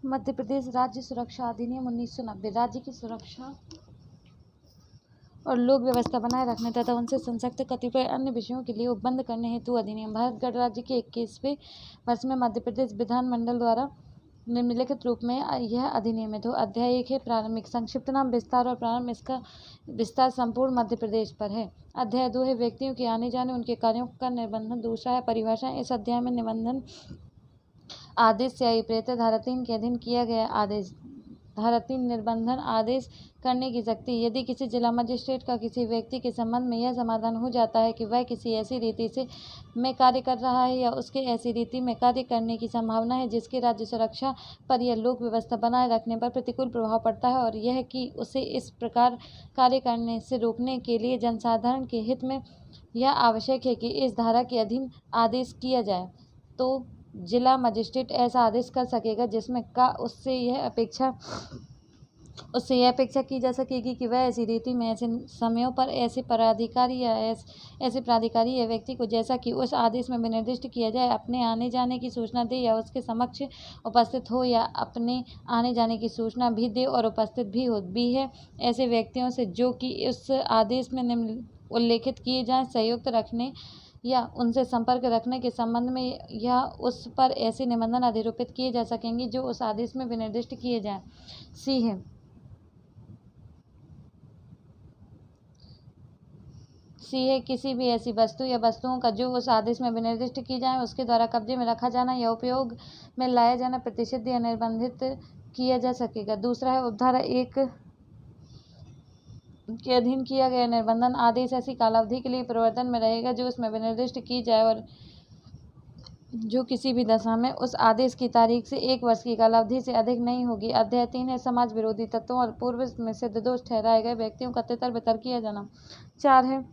मध्य प्रदेश राज्य सुरक्षा अधिनियम 1990 राज्य की सुरक्षा और लोक व्यवस्था बनाए रखने तथा उनसे संसक्त कतिपय अन्य विषयों के लिए उपबंध करने हेतु अधिनियम। भारत गणराज्य के 21वें वर्ष में मध्य प्रदेश विधानमंडल द्वारा निम्नलिखित रूप में यह अधिनियमित हो। अध्याय 1 है प्रारंभिक। संक्षिप्त नाम विस्तार और प्रारंभ। इसका विस्तार संपूर्ण मध्य प्रदेश पर है। अध्याय 2 है व्यक्तियों के आने जाने उनके कार्यों का निबंधन। दूसरा है परिभाषा। इस अध्याय में निबंधन आदेश से अभिप्रेत धारा 3 के अधीन किया गया आदेश। धारा 3 निबंधन आदेश करने की शक्ति। यदि किसी जिला मजिस्ट्रेट का किसी व्यक्ति के संबंध में यह समाधान हो जाता है कि वह किसी ऐसी रीति से में कार्य कर रहा है या उसके ऐसी रीति में कार्य करने की संभावना है जिसके राज्य सुरक्षा पर या लोक व्यवस्था बनाए रखने पर प्रतिकूल प्रभाव पड़ता है, और यह कि उसे इस प्रकार कार्य करने से रोकने के लिए जनसाधारण के हित में यह आवश्यक है कि इस धारा के अधीन आदेश किया जाए, तो जिला मजिस्ट्रेट ऐसा आदेश कर सकेगा जिसमें का उससे यह अपेक्षा की जा सकेगी कि वह ऐसी रीति में ऐसे समयों पर ऐसे प्राधिकारी या व्यक्ति को जैसा कि उस आदेश में विनिर्दिष्ट किया जाए अपने आने जाने की सूचना दे या उसके समक्ष उपस्थित हो या अपने आने जाने की सूचना भी दे और उपस्थित भी हो। बी है ऐसे व्यक्तियों से जो कि उस आदेश में निम्न उल्लेखित किए जाएं संयुक्त रखने या उनसे संपर्क रखने के संबंध में या उस पर ऐसे निबंधन अधिरूपित किए जा सकेंगे जो उस आदेश में विनिर्दिष्ट किए जाएं। सी है किसी भी ऐसी वस्तु या वस्तुओं का जो उस आदेश में विनिर्दिष्ट की जाए उसके द्वारा कब्जे में रखा जाना या उपयोग में लाया जाना प्रतिषिद्ध या निर्बंधित किया जा सकेगा। दूसरा है उपधारा 1 के अधीन किया गया निबंधन आदेश ऐसी कालावधि के लिए प्रवर्तन में रहेगा जो उसमें विनिर्दिष्ट की जाए और जो किसी भी दशा में उस आदेश की तारीख से 1 वर्ष की कालावधि से अधिक नहीं होगी। अध्याय 3 है समाज विरोधी तत्वों और पूर्व में सिद्ध दोष ठहराए गए व्यक्तियों का तितर बितर किया जाना। 4 है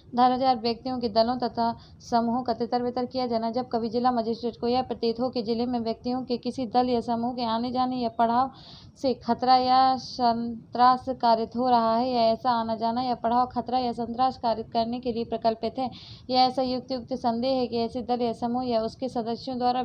धारा 4 व्यक्तियों के दलों तथा समूहों का तितर बितर किया जाना। जब कभी जिला मजिस्ट्रेट को यह प्रतीत हो कि जिले में व्यक्तियों के किसी दल या समूह के आने जाने या पड़ाव से खतरा या संत्रास कारित हो रहा है या ऐसा आना जाना या पड़ाव खतरा या संत्रास कारित करने के लिए प्रकल्पित है या ऐसा युक्त संदेह है कि ऐसे दल या समूह या उसके सदस्यों द्वारा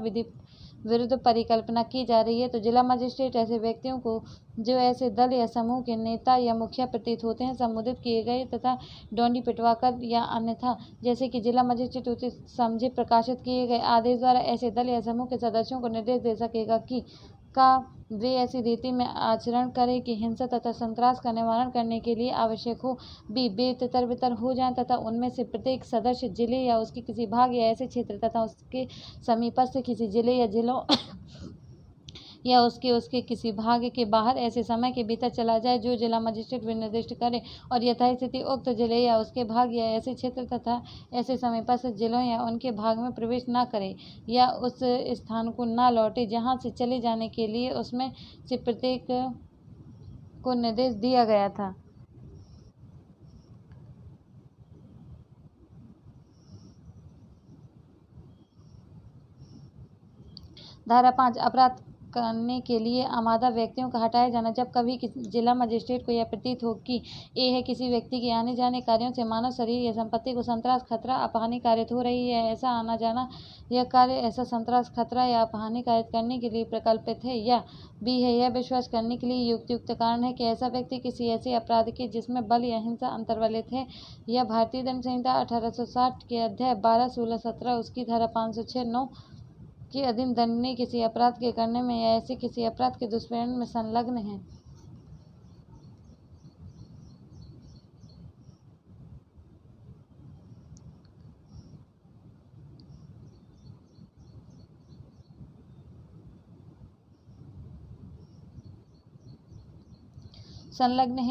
विरुद्ध परिकल्पना की जा रही है, तो जिला मजिस्ट्रेट ऐसे व्यक्तियों को जो ऐसे दल या समूह के नेता या मुखिया प्रतीत होते हैं संबोधित किए गए तथा डोंडी पिटवाकर या अन्यथा जैसे कि जिला मजिस्ट्रेट उचित समझे प्रकाशित किए गए आदेश द्वारा ऐसे दल या समूह के सदस्यों को निर्देश दे सकेगा कि वे ऐसी रीति में आचरण करें कि हिंसा तथा संत्रास का निवारण करने के लिए आवश्यक हो। वे तितर बितर हो जाएं तथा उनमें से प्रत्येक सदस्य जिले या उसके किसी भाग या ऐसे क्षेत्र तथा उसके समीपस्थ किसी जिले या जिलों या उसके किसी भाग के बाहर ऐसे समय के भीतर चला जाए जो जिला मजिस्ट्रेट विनिर्दिष्ट करे और यथास्थिति उक्त जिले या उसके भाग या ऐसे क्षेत्र तथा ऐसे समीपस्थ जिलों या उनके भाग में प्रवेश न करे या उस स्थान को न लौटे जहां से चले जाने के लिए उसमें से प्रत्येक को निर्देश दिया गया था। धारा 5 अपराध करने के लिए आमादा व्यक्तियों का हटाया जाना। जब कभी जिला मजिस्ट्रेट को यह प्रतीत हो कि है किसी व्यक्ति के आने जाने कार्यों से मानव शरीर या संपत्ति को संत्रास खतरा अपहानि कारित हो रही है, ऐसा आना जाना यह कार्य ऐसा संत्रास खतरा या अपहानि कारित करने के लिए प्रकल्पित है, या बी है यह विश्वास करने के लिए युक्त कारण है कि ऐसा व्यक्ति किसी ऐसे अपराध के जिसमें बल या हिंसा अंतर्वलित है या भारतीय दंड संहिता 1860 के अध्याय 12, 16, 17 उसकी धारा 506, 9 के अधीन दंडनीय किसी अपराध के करने में या ऐसे किसी अपराध के दुष्प्रेरण में संलग्न है।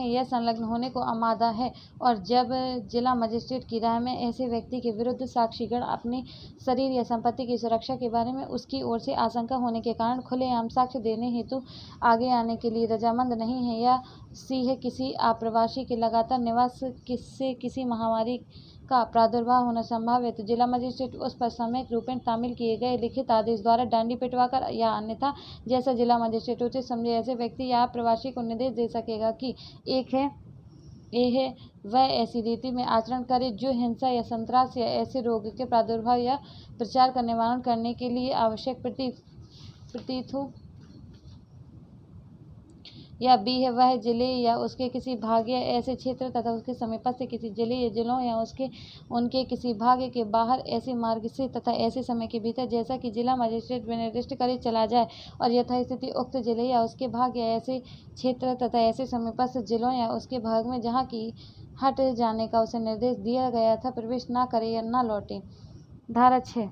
यह संलग्न होने को आमादा है, और जब जिला मजिस्ट्रेट की राय में ऐसे व्यक्ति के विरुद्ध साक्षीगण अपने शरीर या संपत्ति की सुरक्षा के बारे में उसकी ओर से आशंका होने के कारण खुलेआम साक्ष्य देने हेतु आगे आने के लिए रजामंद नहीं है, या सी है किसी आप्रवासी के लगातार निवास से किसी महामारी का प्रादुर्भाव होना संभव है, तो जिला मजिस्ट्रेट उस पर सम्यक रूपेण तामील किए गए लिखित आदेश द्वारा डांडी पिटवाकर या अन्यथा जैसा जिला मजिस्ट्रेट उचित समझे ऐसे व्यक्ति या प्रवासी को निर्देश दे सकेगा कि वह ऐसी रीति में आचरण करे जो हिंसा या संत्रास या ऐसे रोग के प्रादुर्भाव या प्रचार का निवारण करने के लिए आवश्यक प्रतीत हो या बी है वह जिले या उसके किसी भाग या ऐसे क्षेत्र तथा उसके समीपस्थ किसी जिले या जिलों या उनके किसी भाग के बाहर ऐसे मार्ग से तथा ऐसे समय के भीतर जैसा कि जिला मजिस्ट्रेट निर्दिष्ट करे चला जाए और यथास्थिति उक्त जिले या उसके भाग या ऐसे क्षेत्र तथा ऐसे समीपस्थ जिलों या उसके भाग में जहाँ की हट जाने का उसे निर्देश दिया गया था प्रवेश न करे या न लौटे। धारा 6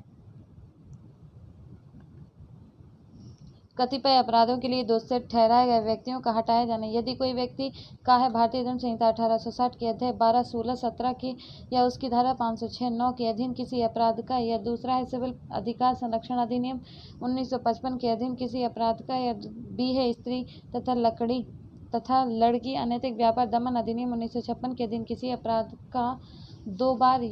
कतिपय अपराधों के लिए दोषी ठहराए गए व्यक्तियों का हटाया जाना। यदि कोई व्यक्ति का है भारतीय दंड संहिता 1860 के अध्याय 12, 16, 17 के या उसकी धारा 506, 9 के अधीन किसी अपराध का, या दूसरा है सिविल अधिकार संरक्षण अधिनियम 1955 के अधीन किसी अपराध का, या बी है स्त्री तथा लड़की अनैतिक व्यापार दमन अधिनियम 1956 के अधीन किसी अपराध का दो बार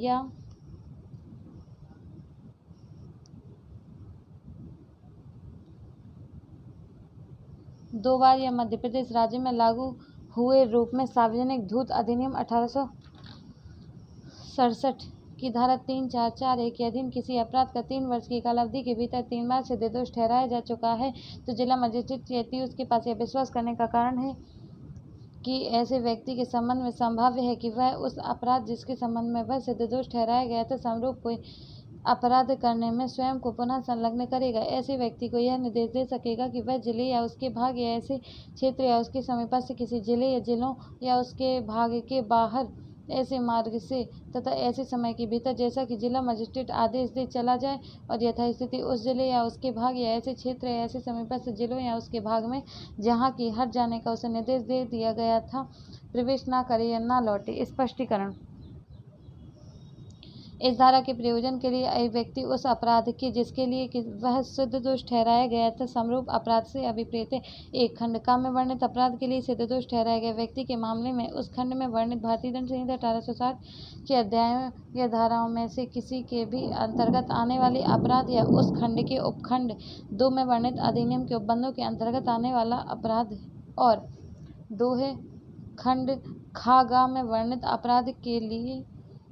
या मध्य प्रदेश राज्य में लागू हुए रूप में सार्वजनिक धूत अधिनियम 1867 की धारा 3, 4, 4A के अधीन किसी अपराध का 3 वर्ष की कालावधि के भीतर 3 बार से निर्दोष ठहराया जा चुका है तो जिला मजिस्ट्रेट यदि उसके पास यह विश्वास करने का कारण है कि ऐसे व्यक्ति के संबंध में संभाव्य है कि वह उस अपराध जिसके संबंध में वह निर्दोष ठहराया गया था समरूप कोई अपराध करने में स्वयं को पुनः संलग्न करेगा, ऐसे व्यक्ति को यह निर्देश दे सकेगा कि वह जिले या उसके भाग या ऐसे क्षेत्र या उसके समीपस्थ किसी जिले या जिलों या उसके भाग के बाहर ऐसे मार्ग से तथा ऐसे समय के भीतर जैसा कि जिला मजिस्ट्रेट आदेश दे चला जाए और यथास्थिति उस जिले या उसके भाग या ऐसे क्षेत्र या ऐसे समीपस्थ जिलों या उसके भाग में जहाँ की हट जाने का उसे निर्देश दे दिया गया था प्रवेश न करे या न लौटे। स्पष्टीकरण। इस धारा के प्रयोजन के लिए एक व्यक्ति उस अपराध के जिसके लिए वह सिद्ध दोष ठहराया गया था समरूप अपराध से अभिप्रेत है। एक खंड का में वर्णित अपराध के लिए सिद्ध दोष ठहराए गए व्यक्ति के मामले में उस खंड में वर्णित भारतीय दंड संहिता 1860 के अध्यायों या धाराओं में से किसी के भी अंतर्गत आने वाले अपराध या उस खंड के उपखंड 2 में वर्णित अधिनियम के उपबंधों के अंतर्गत आने वाला अपराध और 2 है खंड खा में वर्णित अपराध के लिए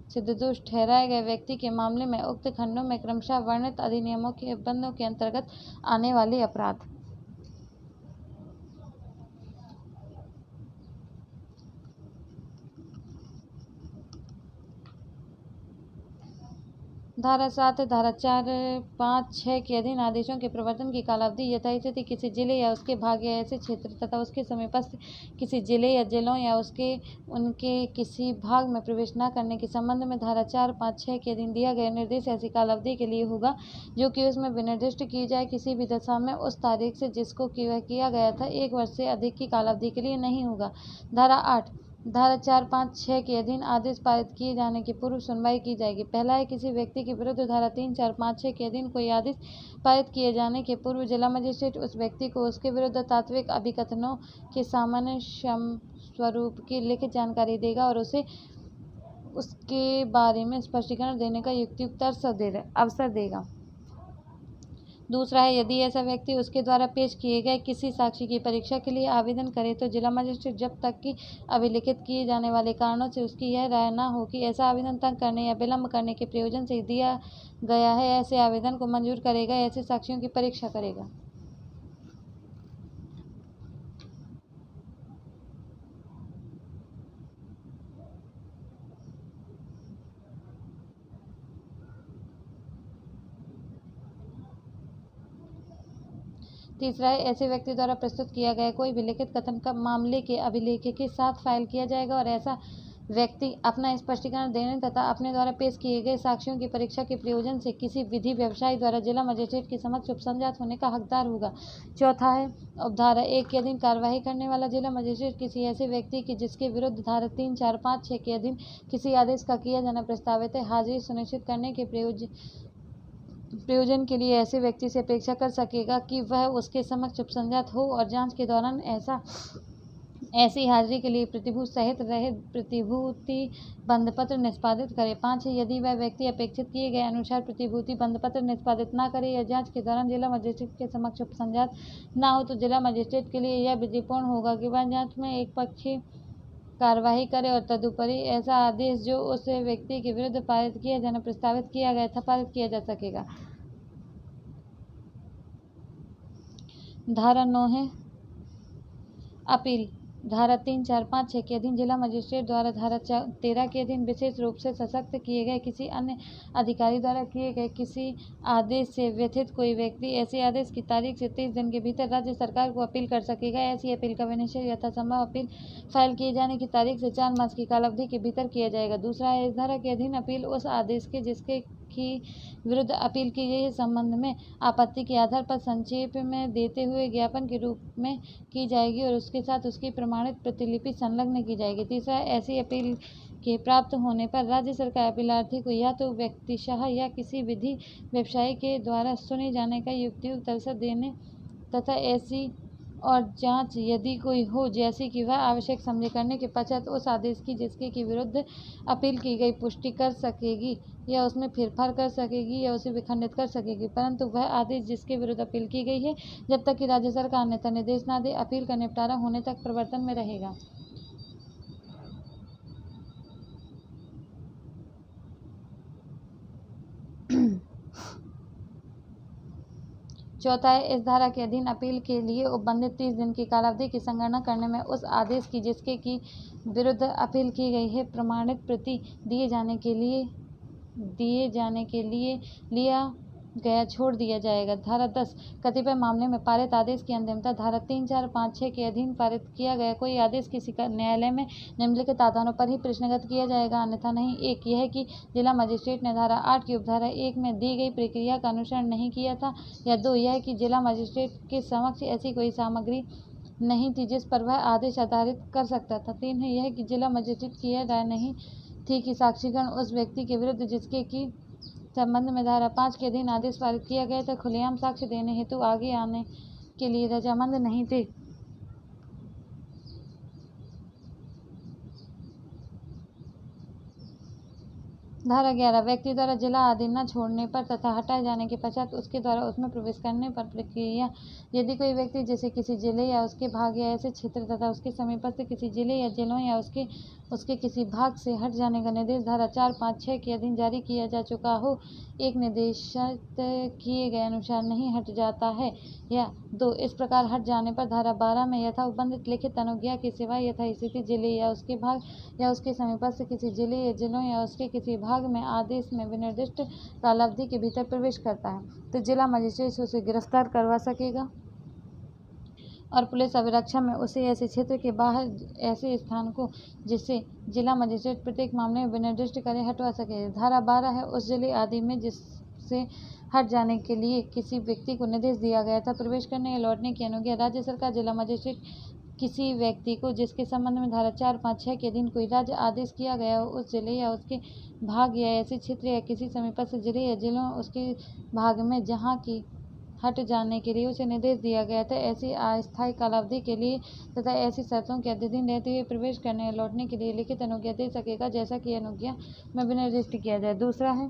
सिद्धदोष ठहराए गए व्यक्ति के मामले में उक्त खंडों में क्रमशः वर्णित अधिनियमों के उपबंधों के अंतर्गत आने वाले अपराध। धारा 7 धारा 4, 5, 6 के अधीन आदेशों के प्रवर्तन की कालावधि यथास्थिति किसी जिले या उसके भाग या ऐसे क्षेत्र तथा उसके समीपस्थ किसी जिले या जिलों या उनके किसी भाग में प्रवेश न करने के संबंध में धारा 4, 5, 6 के अधीन दिया गया निर्देश ऐसी कालावधि के लिए होगा जो कि उसमें विनिर्दिष्ट की जाए किसी भी दशा में उस तारीख से जिसको किया गया था 1 वर्ष से अधिक की कालावधि के लिए नहीं होगा। धारा 8 धारा 4, 5, 6 के अधीन आदेश पारित किए जाने के पूर्व सुनवाई की जाएगी। पहला है किसी व्यक्ति के विरुद्ध धारा 3, 4, 5, 6 के अधीन कोई आदेश पारित किए जाने के पूर्व जिला मजिस्ट्रेट उस व्यक्ति को उसके विरुद्ध तात्विक अभिकथनों के सामान्य स्वरूप की लिखित जानकारी देगा और उसे उसके बारे में स्पष्टीकरण देने का युक्तियुक्त अवसर देगा। दूसरा है यदि ऐसा व्यक्ति उसके द्वारा पेश किए गए किसी साक्षी की परीक्षा के लिए आवेदन करे तो जिला मजिस्ट्रेट जब तक कि अभिलिखित किए जाने वाले कारणों से उसकी यह राय न हो कि ऐसा आवेदन तंग करने या विलंब करने के प्रयोजन से दिया गया है ऐसे आवेदन को मंजूर करेगा, ऐसे साक्षियों की परीक्षा करेगा। तीसरा है ऐसे व्यक्ति द्वारा प्रस्तुत किया गया कोई भी लिखित कथन का मामले के अभिलेख के साथ फाइल किया जाएगा और ऐसा व्यक्ति अपना स्पष्टीकरण देने तथा अपने द्वारा पेश किए गए साक्ष्यों की परीक्षा के प्रयोजन से किसी विधि व्यवसायी द्वारा जिला मजिस्ट्रेट के समक्ष उपसंजात होने का हकदार होगा। चौथा है उपधारा 1 के अधीन कार्यवाही करने वाला जिला मजिस्ट्रेट किसी ऐसे व्यक्ति की जिसके विरुद्ध धारा 3, 4, 5, 6 के अधीन किसी आदेश का किया जाना प्रस्तावित है हाजिरी सुनिश्चित करने के प्रयोजन के लिए ऐसे व्यक्ति से अपेक्षा कर सकेगा कि वह उसके समक्ष उपसंजात हो और जांच के दौरान ऐसी हाजिरी के लिए प्रतिभूति सहित रहित प्रतिभूति बंधपत्र निष्पादित करे। 5 यदि वह व्यक्ति अपेक्षित किए गए अनुसार प्रतिभूति बंधपत्र निष्पादित न करे या जांच के दौरान जिला मजिस्ट्रेट के समक्ष उपसंजात न हो तो जिला मजिस्ट्रेट के लिए यह विधिपूर्ण होगा कि वह जांच में एक पक्षीय कार्यवाही करे और तदुपरि ऐसा आदेश जो उस व्यक्ति के विरुद्ध पारित किया जाना प्रस्तावित किया गया था पारित किया जा सकेगा। धारा 9 है अपील। धारा 3, 4, 5, 6 के अधीन जिला मजिस्ट्रेट द्वारा धारा 13 के अधीन विशेष रूप से सशक्त किए गए किसी अन्य अधिकारी द्वारा किए गए किसी आदेश से व्यथित कोई व्यक्ति ऐसे आदेश की तारीख से 30 दिन के भीतर राज्य सरकार को अपील कर सकेगा। ऐसी अपील का विनिश्चय यथासंभव अपील फाइल किए जाने की तारीख से 4 मास की कालावधि के भीतर किया जाएगा। दूसरा है, इस धारा के अधीन अपील उस आदेश के जिसके की विरुद्ध अपील की गई है संबंध में आपत्ति के आधार पर संक्षेप में देते हुए ज्ञापन के रूप में की जाएगी और उसके साथ उसकी प्रमाणित प्रतिलिपि संलग्न की जाएगी। तीसरा, ऐसी अपील के प्राप्त होने पर राज्य सरकार अपीलार्थी को या तो व्यक्तिशः या किसी विधि व्यवसायी के द्वारा सुने जाने का युक्तियुक्त अवसर देने तथा ऐसी और जांच यदि कोई हो जैसी कि वह आवश्यक समझे करने के पश्चात उस आदेश की जिसके की विरुद्ध अपील की गई पुष्टि कर सकेगी या उसमें फेरफार कर सकेगी या उसे विखंडित कर सकेगी, परंतु वह आदेश जिसके विरुद्ध अपील की गई है जब तक कि राज्य सरकार अन्यथा निर्देश न दे अपील का निपटारा होने तक प्रवर्तन में रहेगा। चौथा है, इस धारा के अधीन अपील के लिए उपबंधित 30 दिन की कालावधि की संगणना करने में उस आदेश की जिसके की विरुद्ध अपील की गई है प्रमाणित प्रति दिए जाने के लिए लिया गया छोड़ दिया जाएगा। धारा 10, कतिपय मामले में पारित आदेश की अंतिमता। धारा 3, 4, 5, 6 के अधीन पारित किया गया कोई आदेश किसी न्यायालय में निम्नलिखित आधारों पर ही प्रश्नगत किया जाएगा, अन्यथा नहीं। 1, यह कि जिला मजिस्ट्रेट ने धारा 8 की उपधारा 1 में दी गई प्रक्रिया का अनुसरण नहीं किया था, या 2, यह कि जिला मजिस्ट्रेट के समक्ष ऐसी कोई सामग्री नहीं थी जिस पर वह आदेश आधारित कर सकता था। 3 है, यह कि जिला मजिस्ट्रेट की यह राय नहीं थी कि साक्षीगण उस व्यक्ति के विरुद्ध जिसके की संबंध में धारा 5 के अधीन आदेश पारित किया गया था खुलेआम साक्ष्य देने हेतु आगे आने के लिए रजामंद नहीं थे। धारा 11, व्यक्ति द्वारा जिला आदि न छोड़ने पर तथा हटाए जाने के पश्चात उसके द्वारा उसमें प्रवेश करने पर प्रक्रिया। यदि कोई व्यक्ति जैसे किसी जिले या उसके भाग या ऐसे क्षेत्र तथा उसके समीपस्थ किसी जिले या जिलों या उसके किसी भाग से हट जाने का निर्देश धारा 4, 5, 6 के अधीन जारी किया जा चुका हो, एक निर्देशित किए गए अनुसार नहीं हट जाता है, या 2, इस प्रकार हट जाने पर धारा 12 में यथा उपबंधित लिखित अनुज्ञा के सिवाय यथा स्थिति जिले या उसके भाग या उसके समीपस्थ किसी जिले या जिलों या उसके किसी भाग में आदेश में विनिर्दिष्ट कालावधि के भीतर प्रवेश करता है तो जिला मजिस्ट्रेट उसे गिरफ्तार करवा सकेगा और पुलिस अभिरक्षा में उसे ऐसे क्षेत्र के बाहर ऐसे स्थान को जिससे जिला मजिस्ट्रेट प्रत्येक मामले में विनिर्दिष्ट करे हटवा सके। धारा 12 है, उस जिले आदि में जिससे हट जाने के लिए किसी व्यक्ति को निर्देश दिया गया था प्रवेश करने या लौटने की अनुज्ञा राज्य सरकार जिला मजिस्ट्रेट किसी व्यक्ति को जिसके संबंध में धारा 4, 5, 6 के अधीन कोई राज्य आदेश किया गया हो उस जिले या उसके भाग या ऐसे क्षेत्र या किसी समीपस्थ जिले या जिलों उसके भाग में जहाँ की हट जाने के लिए उसे निर्देश दिया गया था ऐसी अस्थायी कालावधि के लिए तथा ऐसी शर्तों के अधीन रहते हुए प्रवेश करने या लौटने के लिए लिखित अनुज्ञा दे सकेगा जैसा कि अनुज्ञा में विनिर्दिष्ट किया जाए। दूसरा है,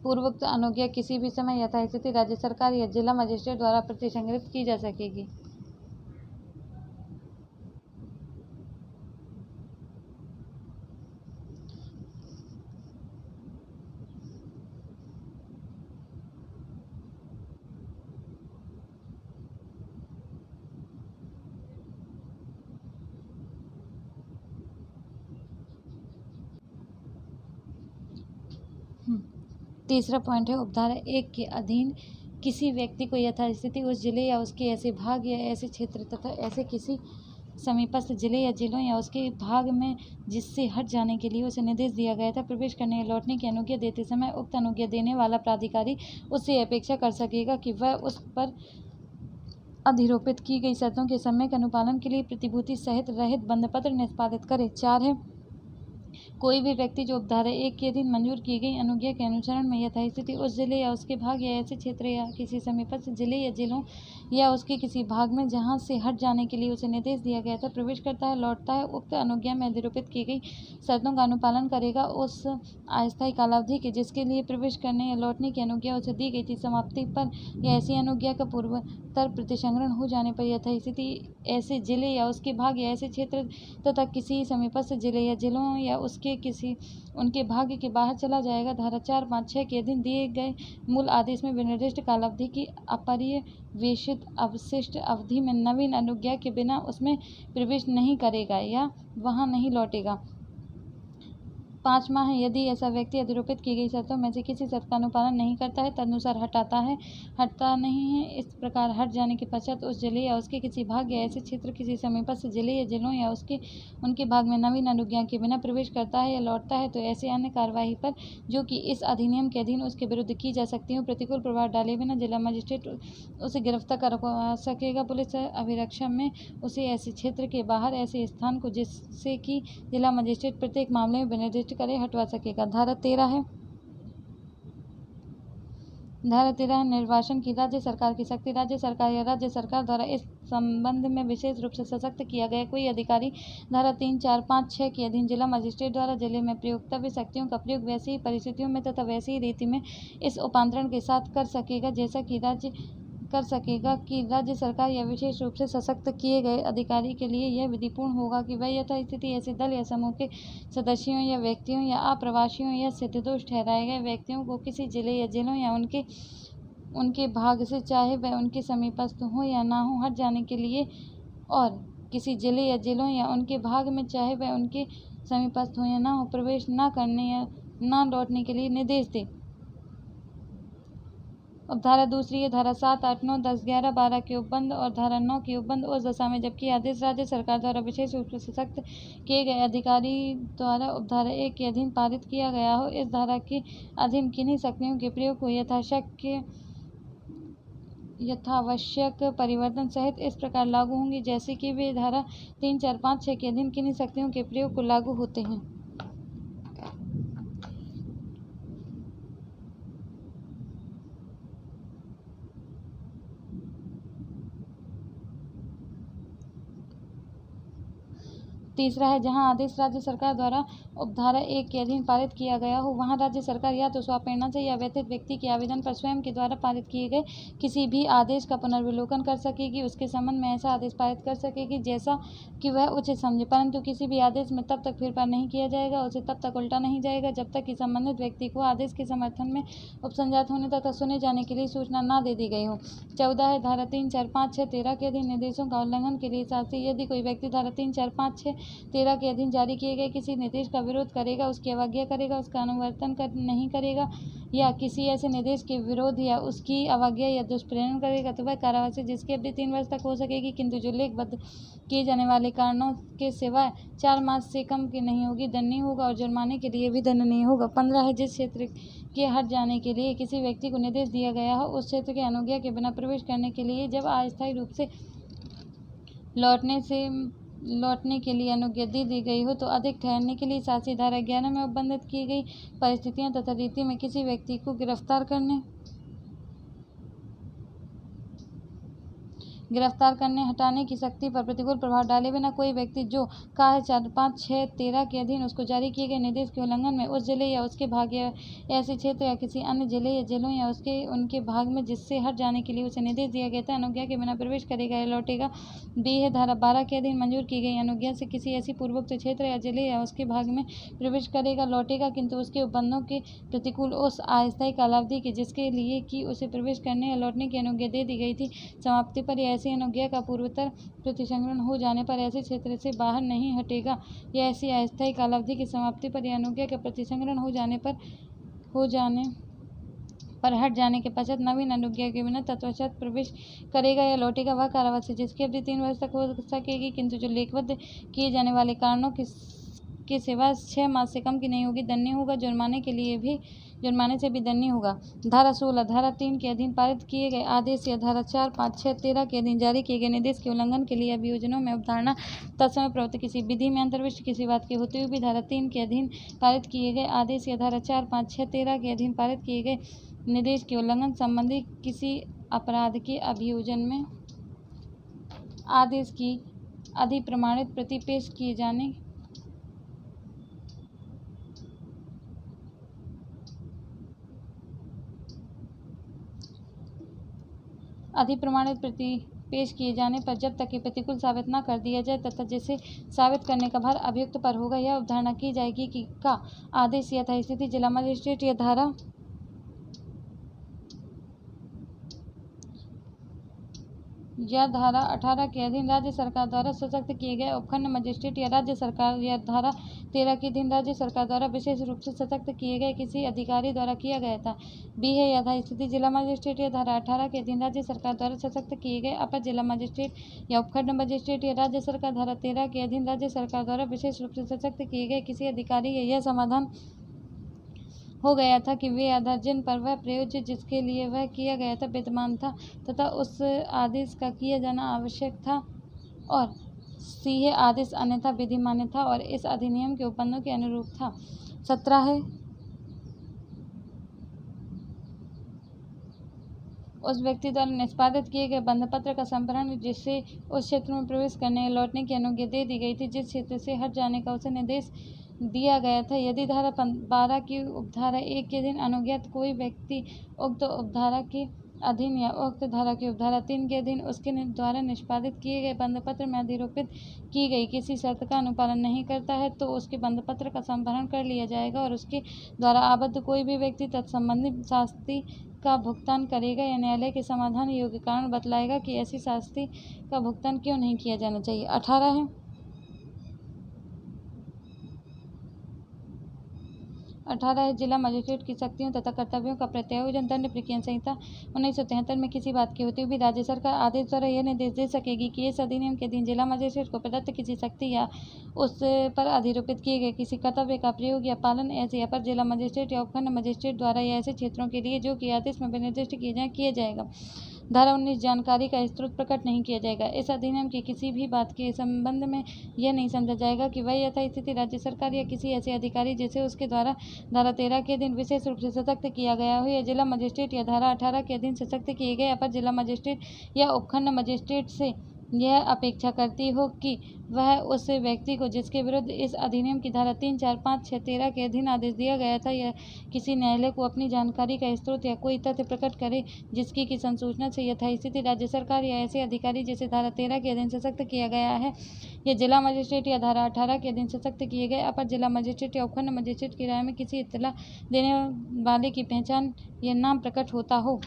पूर्वोक्त अनुज्ञा किसी भी समय यथास्थिति राज्य सरकार या जिला मजिस्ट्रेट द्वारा प्रतिसंग्रहित की जा सकेगी। तीसरा पॉइंट है, उपधारा 1 के अधीन किसी व्यक्ति को यथास्थिति उस जिले या उसके ऐसे भाग या ऐसे क्षेत्र तथा ऐसे किसी समीपस्थ जिले या जिलों या उसके भाग में जिससे हट जाने के लिए उसे निर्देश दिया गया था प्रवेश करने या लौटने की अनुज्ञा देते समय उक्त अनुज्ञा देने वाला प्राधिकारी उससे अपेक्षा कर सकेगा कि वह उस पर अधिरोपित की गई शर्तों के सम्यक अनुपालन के लिए प्रतिभूति सहित रहित बंधपत्र निष्पादित करे। 4 है, कोई भी व्यक्ति जो उपधारा 1 के अधीन मंजूर की गई अनुज्ञा के अनुसरण में यथास्थिति उस जिले या उसके भाग या ऐसे क्षेत्र या किसी समीपस्थ जिले या जिलों या उसके किसी भाग में जहां से हट जाने के लिए उसे निर्देश दिया गया था प्रवेश करता है लौटता है उक्त अनुज्ञा में अधिरोपित की गई शर्तों का अनुपालन करेगा उस अस्थायी कालावधि के जिसके लिए प्रवेश करने या लौटने की अनुज्ञा उसे दी गई थी समाप्ति पर या ऐसी अनुज्ञा का पूर्वोत्तर प्रतिसंग्रहण हो जाने पर यथास्थिति ऐसे जिले या उसके भाग या ऐसे क्षेत्र तथा किसी समीपस्थ जिले या जिलों या उसके उनके भाग्य के बाहर चला जाएगा। धारा 4, 5, 6 के अधीन दिए गए मूल आदेश में विनिर्दिष्ट कालावधि की अपर्यवेक्षित अवशिष्ट अवधि में नवीन अनुज्ञा के बिना उसमें प्रवेश नहीं करेगा या वहां नहीं लौटेगा। 5 माह है। यदि ऐसा व्यक्ति अधिरोपित की गई शर्तों में से किसी शर्त का अनुपालन नहीं करता है, तदनुसार हटता नहीं है। इस प्रकार हट जाने के पश्चात उस जिले या उसके किसी भाग या ऐसे क्षेत्र, किसी समीपस्थ जिले या जिलों या उनके भाग में नवीन अनुज्ञा के बिना प्रवेश करता है या लौटता है, तो ऐसे अन्य कार्यवाही पर जो कि इस अधिनियम के अधीन उसके विरुद्ध की जा सकती हो, प्रतिकूल प्रभाव डाले बिना जिला मजिस्ट्रेट उसे गिरफ्तार करवा सकेगा। पुलिस अभिरक्षा में उसे ऐसे क्षेत्र के बाहर ऐसे स्थान को जिससे कि जिला मजिस्ट्रेट प्रत्येक मामले में विनिर्दिष्ट करे हटवा सकेगा। धारा 13 है। निर्वासन की राज्य सरकार की शक्ति। राज्य सरकार या राज्य सरकार द्वारा इस संबंध में विशेष रूप से सशक्त किया गया कोई अधिकारी धारा 3, 4, 5, 6 के अधीन जिला मजिस्ट्रेट द्वारा जिले में प्रयोक्तव्य शक्तियों का प्रयोग वैसी ही परिस्थितियों में तथा वैसी ही रीति में इस उपांतरण के साथ कर सकेगा जैसा कि राज्य सरकार या विशेष रूप से सशक्त किए गए अधिकारी के लिए यह विधिपूर्ण होगा कि वह यथास्थिति ऐसे दल या समूह के सदस्यों या व्यक्तियों या अप्रवासियों या सिद्धदोष ठहराए गए व्यक्तियों को किसी जिले या जिलों या उनके भाग से, चाहे वह उनके समीपस्थ हो या ना हो, हट जाने के लिए और किसी जिले या जिलों या उनके भाग में, चाहे वह उनके समीपस्थ हो या ना हो, प्रवेश न करने या न लौटने के लिए निर्देश दे। अब धारा दूसरी है। धारा 7, 8, 9, 10, 11, 12 के उपबंध और धारा 9 के उपबंध उस दशा में जबकि आदेश राज्य सरकार द्वारा विशेष रूप से सशक्त किए गए अधिकारी द्वारा उपधारा 1 के अधीन पारित किया गया हो। इस धारा के अधीन किन्हीं शक्तियों के प्रयोग को यथावश्यक परिवर्तन सहित इस प्रकार लागू होंगी जैसे कि वे धारा 3, 4, 5, 6 के अधीन किन्हीं शक्तियों के प्रयोग को लागू होते हैं। तीसरा है, जहां आदेश राज्य सरकार द्वारा उपधारा 1 के अधीन पारित किया गया हो, वहां राज्य सरकार या तो स्वप्रेरणा से या व्यथित व्यक्ति के आवेदन पर स्वयं के द्वारा पारित किए गए किसी भी आदेश का पुनर्विलोकन कर सकेगी, उसके संबंध में ऐसा आदेश पारित कर सकेगी जैसा कि वह उचित समझे, परंतु किसी भी आदेश में तब तक फेरफार नहीं किया जाएगा, उसे तब तक उल्टा नहीं जाएगा जब तक कि संबंधित व्यक्ति को आदेश के समर्थन में उपसंजात होने तथा सुने जाने के लिए सूचना न दे दी गई हो। 14 है। धारा 3, 4, 5, 6, 13 के अधीन निर्देशों का उल्लंघन के लिए शास्ति। यदि कोई व्यक्ति धारा 3, 4, 5, 6, 13 के अधीन जारी किए गए किसी निर्देश का विरोध करेगा, उसकी अवज्ञा करेगा, उसका अनुवर्तन नहीं करेगा या किसी ऐसे निर्देश के विरोध या उसकी अवज्ञा या दुष्प्रेरण करेगा, तो वह कारावास जिसकी अवधि 3 वर्ष तक हो सकेगी, किंतु जो लेखबद्ध किए जाने वाले कारणों के सिवाय 4 मास से कम की नहीं होगी, दंडनीय होगा और जुर्माने के लिए भी दंडनीय होगा। 15 है। जिस क्षेत्र के हट जाने के लिए किसी व्यक्ति को निर्देश दिया गया हो, उस क्षेत्र के अनुज्ञा के बिना प्रवेश करने के लिए जब अस्थायी रूप से लौटने के लिए अनुज्ञा दी गई हो, तो अधिक ठहरने के लिए शास्त्री धारा 11 में उपबंधित की गई परिस्थितियों तथा रीति में किसी व्यक्ति को गिरफ्तार करने हटाने की शक्ति पर प्रतिकूल प्रभाव डाले बिना कोई व्यक्ति जो का है 4, 5, 6, 13 के अधीन उसको जारी किए गए निर्देश के उल्लंघन में उस जिले या उसके भाग या ऐसे क्षेत्र या किसी अन्य जिले या जिलों या उनके भाग में जिससे हट जाने के लिए उसे निर्देश दिया गया था, अनुज्ञा के बिना प्रवेश करेगा या लौटेगा। बी है। धारा 12 के अधीन मंजूर की गई अनुज्ञा से किसी ऐसी पूर्वोक्त क्षेत्र या जिले या उसके भाग में प्रवेश करेगा, लौटेगा, किंतु उसके उपबंधों के प्रतिकूल उस अस्थायी कालावधि के जिसके लिए कि उसे प्रवेश करने या लौटने की अनुज्ञा दे दी गई थी समाप्ति पर या ऐसी अनुज्ञा का पूर्वोत्तर प्रतिसंग्रहण हो जाने पर ऐसे क्षेत्र से बाहर नहीं हटेगा या ऐसी अस्थायी कालावधि की समाप्ति पर या अनुज्ञा का प्रतिसंग्रहण हो जाने पर हट जाने के पश्चात नवीन अनुज्ञा के बिना तत्पश्चात प्रवेश करेगा या लौटेगा, वह कारावास है जिसकी अवधि 3 वर्ष तक हो सकेगी, किंतु जो लेखबद्ध किए जाने वाले कारणों के सिवा 6 मास से कम की नहीं होगी, दंडनीय होगा, जुर्माने से भी दंडनीय होगा। धारा 16। धारा 3 के अधीन पारित किए गए आदेश या धारा 4, 5, 6, 13 के अधीन जारी किए गए निर्देश के उल्लंघन के लिए अभियोजनों में अवधारणा तत्समय प्रवृत्ति किसी विधि में अंतर्विष्ट किसी बात के होते हुए भी धारा 3 के अधीन पारित किए गए आदेश या धारा 4, 5, 6, 13 के अधीन पारित किए गए निर्देश के उल्लंघन संबंधी किसी अपराध के अभियोजन में आदेश की अधिप्रमाणित प्रति पेश किए जाने अधिप्रमाणित प्रति पेश किए जाने पर जब तक कि प्रतिकूल साबित न कर दिया जाए तथा जिसे साबित करने का भार अभियुक्त पर होगा, यह अवधारणा की जाएगी कि का आदेश यथास्थिति जिला मजिस्ट्रेट या धारा 18 के अधीन राज्य सरकार द्वारा सशक्त किए गए उपखंड मजिस्ट्रेट या राज्य सरकार या धारा 13 के अधीन राज्य सरकार द्वारा विशेष रूप से सशक्त किए गए किसी अधिकारी द्वारा किया गया था। बी है यथास्थिति जिला मजिस्ट्रेट या धारा 18 के अधीन राज्य सरकार द्वारा सशक्त किए गए अपर जिला मजिस्ट्रेट या उपखंड मजिस्ट्रेट या राज्य सरकार धारा 13 के अधीन राज्य सरकार द्वारा विशेष रूप से सशक्त किए गए किसी अधिकारी या यह समाधान हो गया था कि वे आधार जिन पर वह प्रयोज्य जिसके लिए वह किया गया था विद्यमान था तथा उस आदेश का किया जाना आवश्यक था, और सी है आदेश अन्यथा विधि मान्य था और इस अधिनियम के उपबंधों के अनुरूप था। 17 है उस व्यक्ति द्वारा निष्पादित किए गए बंधपत्र का संप्रहण जिसे उस क्षेत्र में प्रवेश करने या लौटने की अनुज्ञा दे दी गई थी जिस क्षेत्र से हट जाने का उसे निर्देश दिया गया था। यदि धारा 12 की उपधारा 1 के अधीन अनुज्ञात कोई व्यक्ति उक्त उपधारा के अधीन या उक्त धारा की उपधारा 3 के अधीन उसके द्वारा निष्पादित किए गए बंधपत्र में अधिरोपित की गई किसी शर्त का अनुपालन नहीं करता है तो उसके बंधपत्र का संप्रहण कर लिया जाएगा और उसके द्वारा आबद्ध कोई भी व्यक्ति तत्संबंधी शास्ति का भुगतान करेगा या न्यायालय के समाधान योग्य कारण बतलाएगा कि ऐसी शास्ति का भुगतान क्यों नहीं किया जाना चाहिए। 18 है 18 है जिला मजिस्ट्रेट की शक्तियों तथा कर्तव्यों का प्रत्यायोजन। दंड प्रक्रिया संहिता 1973 में किसी बात की होते हुए राज्य सरकार आदेश द्वारा यह निर्देश दे सकेगी कि इस अधिनियम के अधीन जिला मजिस्ट्रेट को प्रदत्त किसी शक्ति या उस पर अधिरोपित किए गए किसी कर्तव्य का प्रयोग या पालन ऐसे अपर जिला मजिस्ट्रेट या उपखंड मजिस्ट्रेट द्वारा या ऐसे क्षेत्रों के लिए जो कि आदेश में विनिर्दिष्ट किया जाएगा। धारा 19 जानकारी का स्रोत प्रकट नहीं किया जाएगा। इस अधिनियम की किसी भी बात के संबंध में यह नहीं समझा जाएगा कि वह यथास्थिति राज्य सरकार या किसी ऐसे अधिकारी जिसे उसके द्वारा धारा 13 के अधीन विशेष रूप से सशक्त किया गया हो या जिला मजिस्ट्रेट या धारा 18 के अधीन सशक्त किए गए अपर जिला मजिस्ट्रेट या उपखंड मजिस्ट्रेट से यह अपेक्षा करती हो कि वह उस व्यक्ति को जिसके विरुद्ध इस अधिनियम की धारा 3, 4, 5, 6, 13 के अधीन आदेश दिया गया था या किसी न्यायालय को अपनी जानकारी का स्रोत या कोई तथ्य प्रकट करे जिसकी की संसूचना से यथास्थिति राज्य सरकार या ऐसे अधिकारी जिसे धारा 13 के अधीन सशक्त किया गया है या जिला मजिस्ट्रेट या धारा 18 के अधीन सशक्त किए गए अपर जिला मजिस्ट्रेट या उपखंड मजिस्ट्रेट की राय में किसी इत्तला देने वाले की पहचान या नाम प्रकट होता हो।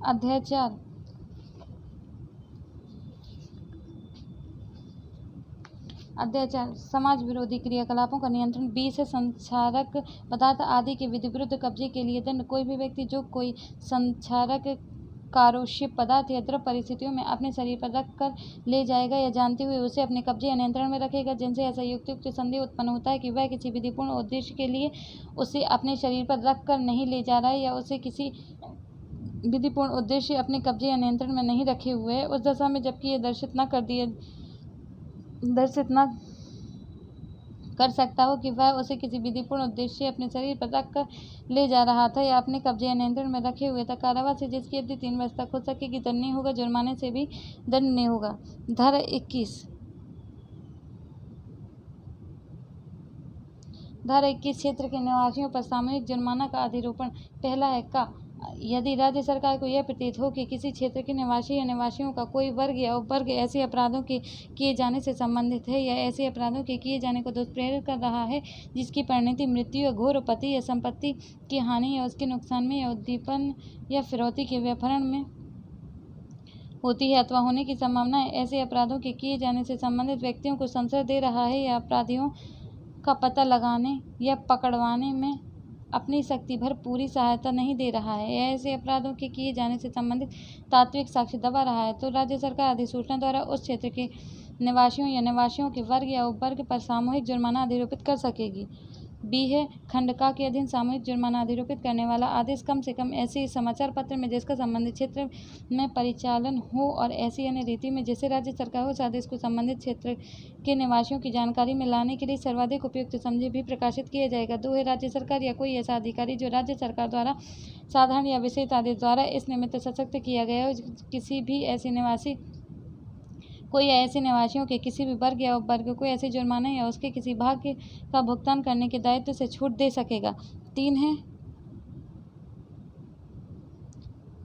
अध्याय 4 समाज विरोधी क्रियाकलापों का नियंत्रण। 20 है संचारक पदार्थ आदि के विधि विरुद्ध कब्जे के लिए दंड। कोई भी व्यक्ति जो कोई संचारक कारोष्य पदार्थ या द्रव परिस्थितियों में अपने शरीर पर रख कर ले जाएगा या जानते हुए उसे अपने कब्जे या नियंत्रण में रखेगा जिनसे ऐसा युक्त संदेह उत्पन्न होता है कि वह किसी विधिपूर्ण उद्देश्य के लिए उसे अपने शरीर पर रख कर नहीं ले जा रहा है या उसे किसी विधिपूर्ण उद्देश्य अपने कब्जे या नियंत्रण में नहीं रखे हुए है उस दशा में जबकि यह दर्शित न कर सकता हो कि वह उसे किसी विधिपूर्ण उद्देश्य अपने शरीर पर रख कर ले जा रहा था या अपने कब्जे या नियंत्रण में रखे हुए था। कारावास से जिसकी अवधि 3 वर्ष तक हो सकेगी दंड नहीं होगा, जुर्माने से भी दंड नहीं होगा। धारा 21 क्षेत्र के निवासियों पर सामूहिक जुर्माना का अधिरोपण। पहला है का यदि राज्य सरकार को यह प्रतीत हो कि किसी क्षेत्र के निवासी या निवासियों का कोई वर्ग या उपवर्ग ऐसे अपराधों के किए जाने से संबंधित है या ऐसे अपराधों के किए जाने को दुष्प्रेरित कर रहा है जिसकी परिणति मृत्यु या घोर उपत्ति या संपत्ति की हानि या उसके नुकसान में या उद्दीपन या फिरौती के व्यापारण में होती है अथवा होने की संभावना है, ऐसे अपराधों के किए जाने से संबंधित व्यक्तियों को संशय दे रहा है या अपराधियों का पता लगाने या पकड़वाने में अपनी शक्ति भर पूरी सहायता नहीं दे रहा है, ऐसे अपराधों के किए जाने से संबंधित तात्विक साक्ष्य दबा रहा है, तो राज्य सरकार अधिसूचना द्वारा उस क्षेत्र के निवासियों या निवासियों के वर्ग या उपवर्ग पर सामूहिक जुर्माना अधिरोपित कर सकेगी। बी है खंड का के अधीन सामूहिक जुर्माना अधिरोपित करने वाला आदेश कम से कम ऐसे समाचार पत्र में जिसका संबंधित क्षेत्र में परिचालन हो और ऐसी अन्य रीति में जिससे राज्य सरकार उस आदेश को संबंधित क्षेत्र के निवासियों की जानकारी में लाने के लिए सर्वाधिक उपयुक्त समझे भी प्रकाशित किया जाएगा। 2 है राज्य सरकार या कोई ऐसा अधिकारी जो राज्य सरकार द्वारा साधारण या विशेष आदेश द्वारा इस निमित्त सशक्त किया गया हो कोई ऐसे निवासियों के किसी भी वर्ग या उपवर्ग को ऐसे जुर्माने या उसके किसी भाग का भुगतान करने के दायित्व से छूट दे सकेगा। 3 है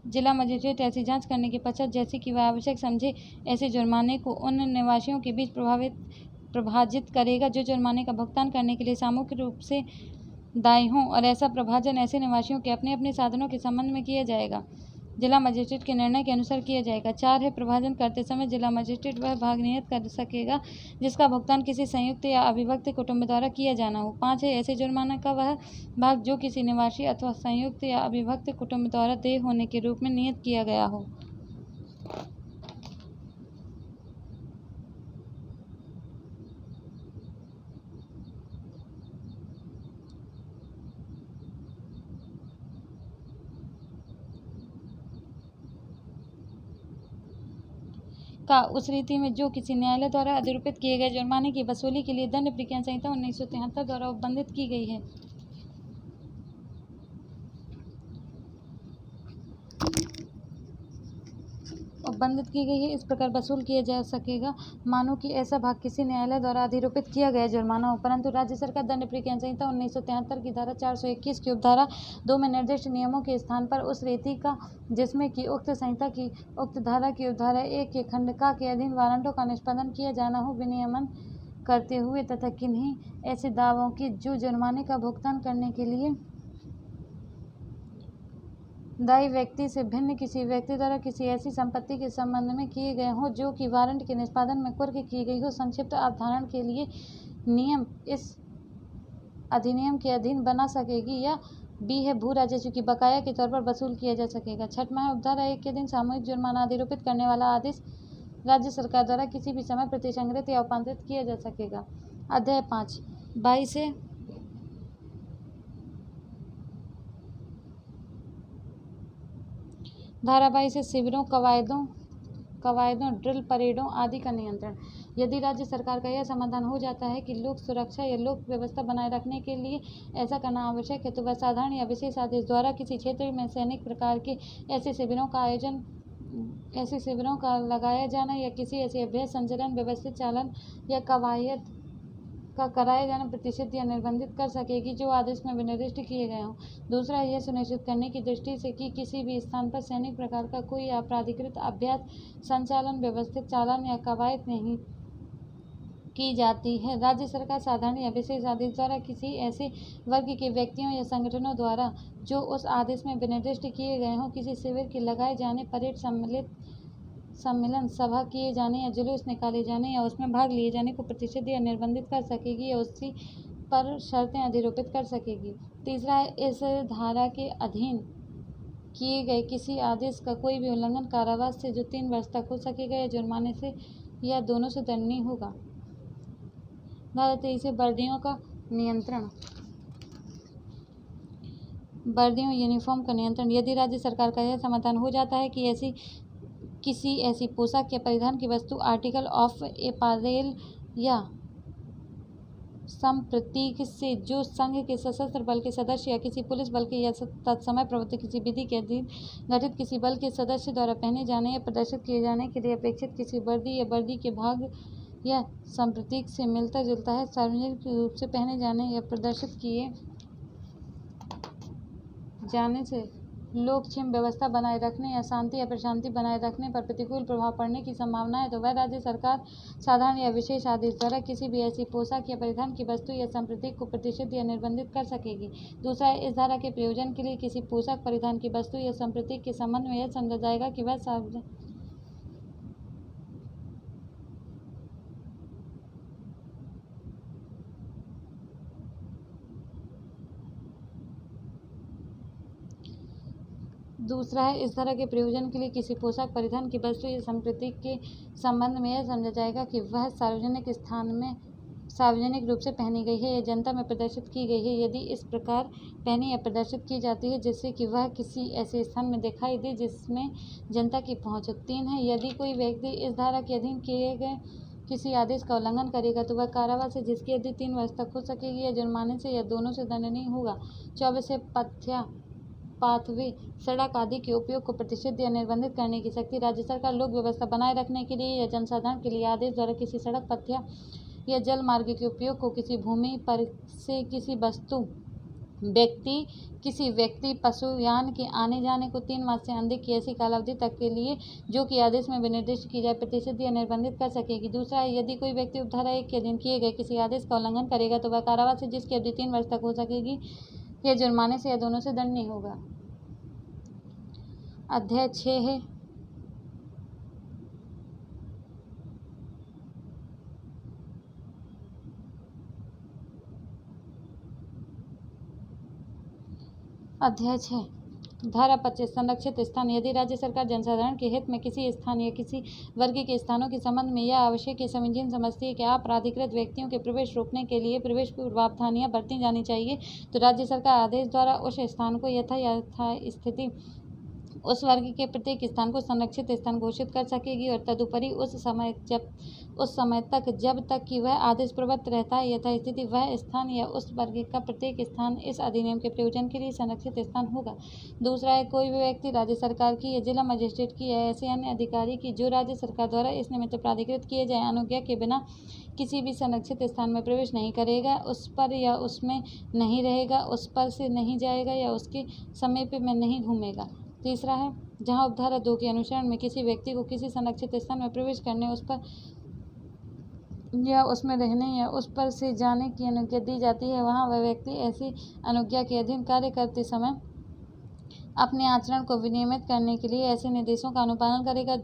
जिला मजिस्ट्रेट ऐसी जांच करने के पश्चात जैसे कि वह आवश्यक समझे ऐसे जुर्माने को उन निवासियों के बीच प्रभाजित करेगा जो जुर्माने का भुगतान करने के लिए सामूहिक रूप से दायी हों और ऐसा प्रभाजन ऐसे निवासियों के अपने अपने साधनों के संबंध में किया जाएगा जिला मजिस्ट्रेट के निर्णय के अनुसार किया जाएगा। 4 है प्रभाजन करते समय जिला मजिस्ट्रेट वह भाग नियत कर सकेगा जिसका भुगतान किसी संयुक्त या अविभक्त कुटुंब द्वारा किया जाना हो। 5 है ऐसे जुर्माना का वह भाग जो किसी निवासी अथवा संयुक्त या अविभक्त कुटुंब द्वारा देय होने के रूप में नियत किया गया हो। का उस रीति में जो किसी न्यायालय द्वारा अधिरोपित किए गए जुर्माने की वसूली के लिए दंड प्रक्रिया संहिता 1973 द्वारा उपबंधित की गई है। इस प्रकार वसूल किया जा सकेगा मानो कि ऐसा भाग किसी न्यायालय द्वारा अधिरोपित किया गया जुर्माना हो, परंतु राज्य सरकार दंड प्रक्रिया संहिता 1973 की धारा 421 की उपधारा 2 में निर्दिष्ट नियमों के स्थान पर उस रीति का जिसमें कि उक्त संहिता की उक्त धारा की उपधारा 1 के खंड का के अधीन वारंटों का निष्पादन किया जाना हो विनियमन करते हुए तथा किन्हीं ऐसे दावों की जो जुर्माने का भुगतान करने के लिए दायी व्यक्ति से भिन्न किसी व्यक्ति द्वारा किसी ऐसी संपत्ति के संबंध में किए गए हों जो कि वारंट के निष्पादन में कुर्क की गई हो। संक्षिप्त अवधारण के लिए नियम इस अधिनियम के अधीन बना सकेगी या बी है भू राजस्व की बकाया के तौर पर वसूल किया जा सकेगा। 6वां है उपधारा 1 के अधीन सामूहिक जुर्माना अधिरोपित करने वाला आदेश राज्य सरकार द्वारा किसी भी समय प्रतिसंग्रहित या उपांतरित किया जा सकेगा। अध्याय 5 22 है धारा 22 से शिविरों कवायदों ड्रिल परेडों आदि का नियंत्रण। यदि राज्य सरकार का यह समाधान हो जाता है कि लोक सुरक्षा या लोक व्यवस्था बनाए रखने के लिए ऐसा करना आवश्यक है तो वह साधारण या विशेष आदेश द्वारा किसी क्षेत्र में सैनिक प्रकार के ऐसे शिविरों का लगाया जाना या किसी ऐसे अभ्यास संचलन व्यवस्थित चालन या कवायद का कराया जाना प्रतिषिद्ध या निर्बंधित कर सकेगी जो आदेश में विनिर्दिष्ट किए गए हों। दूसरा यह सुनिश्चित करने की दृष्टि से कि किसी भी स्थान पर सैनिक प्रकार का कोई अपराधिकृत अभ्यास संचालन व्यवस्थित चालन या कवायद नहीं की जाती है। राज्य सरकार साधारण या विशेष आदेश द्वारा किसी ऐसे वर्ग के व्यक्तियों या संगठनों द्वारा जो उस आदेश में विनिर्दिष्ट किए गए हों किसी शिविर के लगाए जाने परेड सम्मेलन सभा किए जाने या जुलूस निकाले जाने या उसमें भाग लिए जाने को प्रतिषिद्ध या निर्बंधित कर सकेगी या उसी पर शर्तें अधिरोपित कर सकेगी। तीसरा है इस धारा के अधीन किए गए किसी आदेश का कोई भी उल्लंघन कारावास से जो 3 वर्ष तक हो सकेगा या जुर्माने से या दोनों से दंडनीय होगा। धारा 23 से वर्दियों का नियंत्रण वर्दियों यूनिफॉर्म का नियंत्रण। यदि राज्य सरकार का यह समाधान हो जाता है कि किसी ऐसी पोशाक या परिधान की वस्तु आर्टिकल ऑफ एपारेल या संप्रतीक से जो संघ के सशस्त्र बल के सदस्य या किसी पुलिस बल के या तत्समय प्रवृत्त किसी विधि के अधीन गठित किसी बल के सदस्य द्वारा पहने जाने या प्रदर्शित किए जाने के लिए अपेक्षित किसी वर्दी या वर्दी के भाग या संप्रतीक से मिलता जुलता है सार्वजनिक रूप से पहने जाने या प्रदर्शित किए जाने से लोक क्षेम व्यवस्था बनाए रखने या शांति या प्रशांति बनाए रखने पर प्रतिकूल प्रभाव पड़ने की संभावना है तो वह राज्य सरकार साधारण या विशेष आदेश द्वारा किसी भी ऐसी पोशाक या परिधान की वस्तु या संप्रतीक को प्रतिषिद्ध या निर्बंधित कर सकेगी। दूसरा है इस धारा के प्रयोजन के लिए किसी पोशाक परिधान की वस्तु या संप्रतीक के संबंध में यह समझा जाएगा कि वह दूसरा है इस तरह के प्रयोजन के लिए किसी पोशाक परिधान की वस्तु या संप्रतीक के संबंध में यह समझा जाएगा कि वह सार्वजनिक सार्वजनिक रूप से पहनी गई है या जनता में प्रदर्शित की गई है, यदि इस प्रकार पहनी या प्रदर्शित की जाती है जिससे कि वह किसी ऐसे स्थान में दिखाई दे जिसमें जनता की पहुंच हो। 3 है, यदि कोई व्यक्ति इस धारा के अधीन किए गए किसी आदेश का उल्लंघन करेगा तो वह कारावास है जिसकी अवधि 3 वर्ष तक हो सकेगी या जुर्माने से या दोनों से दंडनीय होगा। 24 है, पथ्या, पाथवे, सड़क आदि के उपयोग को प्रतिषिद्ध या निर्बंधित करने की शक्ति राज्य सरकार लोक व्यवस्था बनाए रखने के लिए या जनसाधारण के लिए आदेश द्वारा किसी सड़क, पथ्या या जल मार्ग के उपयोग को किसी भूमि पर से किसी वस्तु, किसी व्यक्ति, पशु, यान के आने जाने को 3 मास से अधिक की ऐसी कालावधि तक के लिए जो कि आदेश में विनिर्दिष्ट की जाए प्रतिषिद्ध या निर्बंधित कर सकेगी। दूसरा है, यदि कोई व्यक्ति उपधारा 1 के अधीन किए गए किसी आदेश का उल्लंघन करेगा तो वह कारावास है जिसकी अवधि 3 वर्ष तक हो सकेगी या जुर्माने से या दोनों से दंडनीय होगा। अध्याय 6 है अध्याय 6 धारा 25 संरक्षित स्थान। यदि राज्य सरकार जनसाधारण के हित में किसी स्थान या किसी वर्ग के स्थानों के संबंध में यह आवश्यक या समीचीन समझती है कि अपराधिकृत व्यक्तियों के प्रवेश रोकने के लिए प्रवेश पूर्वावधानियां बरती जानी चाहिए तो राज्य सरकार आदेश द्वारा उस स्थान को यथास्थिति उस वर्ग के प्रत्येक स्थान को संरक्षित स्थान घोषित कर सकेगी और तदुपरि उस समय तक जब तक कि वह आदेश प्रवृत्त रहता है यथास्थिति वह स्थान या उस वर्ग का प्रत्येक स्थान इस अधिनियम के प्रयोजन के लिए संरक्षित स्थान होगा। दूसरा है, कोई भी व्यक्ति राज्य सरकार की या जिला मजिस्ट्रेट की या ऐसे अन्य अधिकारी की जो राज्य सरकार द्वारा इस निमित्त प्राधिकृत किए जाए अनुज्ञा के बिना किसी भी संरक्षित स्थान में प्रवेश नहीं करेगा, उस पर या उसमें नहीं रहेगा, उस पर से नहीं जाएगा या उसके समीप में नहीं घूमेगा। तीसरा है, जहां उपधारा 2 के अनुसरण में किसी व्यक्ति को किसी संरक्षित स्थान में प्रवेश करने, उस पर या उसमें रहने या उस पर से जाने की अनुज्ञा दी जाती है वहां वह व्यक्ति ऐसी अनुज्ञा के अधीन कार्य करते समय अपने आचरण को विनियमित करने के लिए ऐसे निर्देशों का अनुपालन करेगा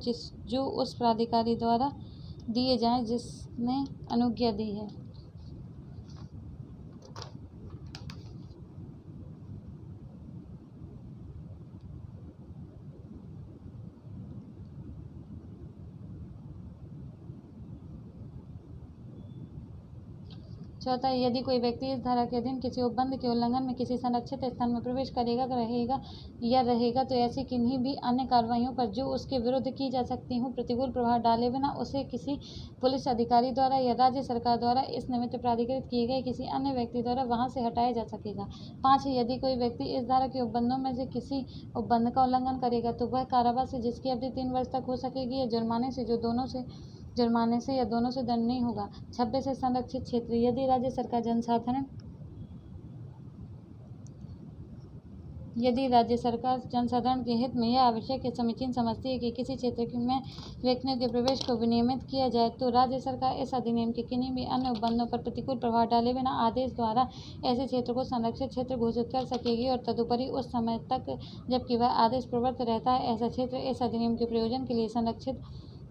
जो उस प्राधिकारी द्वारा दिए जाएं जिसने अनुज्ञा दी है। चौथा, यदि कोई व्यक्ति इस धारा के अधीन किसी उपबंध के उल्लंघन में किसी संरक्षित स्थान में प्रवेश करेगा रहेगा तो ऐसी किन्हीं भी अन्य कार्रवाइयों पर जो उसके विरुद्ध की जा सकती हों प्रतिकूल प्रभाव डाले बिना उसे किसी पुलिस अधिकारी द्वारा या राज्य सरकार द्वारा इस निमित्त प्राधिकृत किए गए किसी अन्य व्यक्ति द्वारा वहां से हटाया जा सकेगा। 5 है, यदि कोई व्यक्ति इस धारा के उपबंधों में से किसी उपबंध का उल्लंघन करेगा तो वह कारावास है जिसकी अवधि 3 वर्ष तक हो सकेगी या जुर्माने से या दोनों से दंडनीय होगा। 26 है, संरक्षित क्षेत्र। यदि राज्य सरकार जनसाधारण के हित में यह आवश्यक या समीचीन समझती है कि किसी क्षेत्र में व्यक्तियों के प्रवेश को विनियमित किया जाए तो राज्य सरकार इस अधिनियम के किन्हीं भी अन्य उपबंधों पर प्रतिकूल प्रभाव डाले बिना आदेश द्वारा ऐसे क्षेत्र को संरक्षित क्षेत्र घोषित कर सकेगी और तदुपरि उस समय तक जबकि वह आदेश प्रवृत्त रहता है ऐसा क्षेत्र इस अधिनियम के प्रयोजन के लिए संरक्षित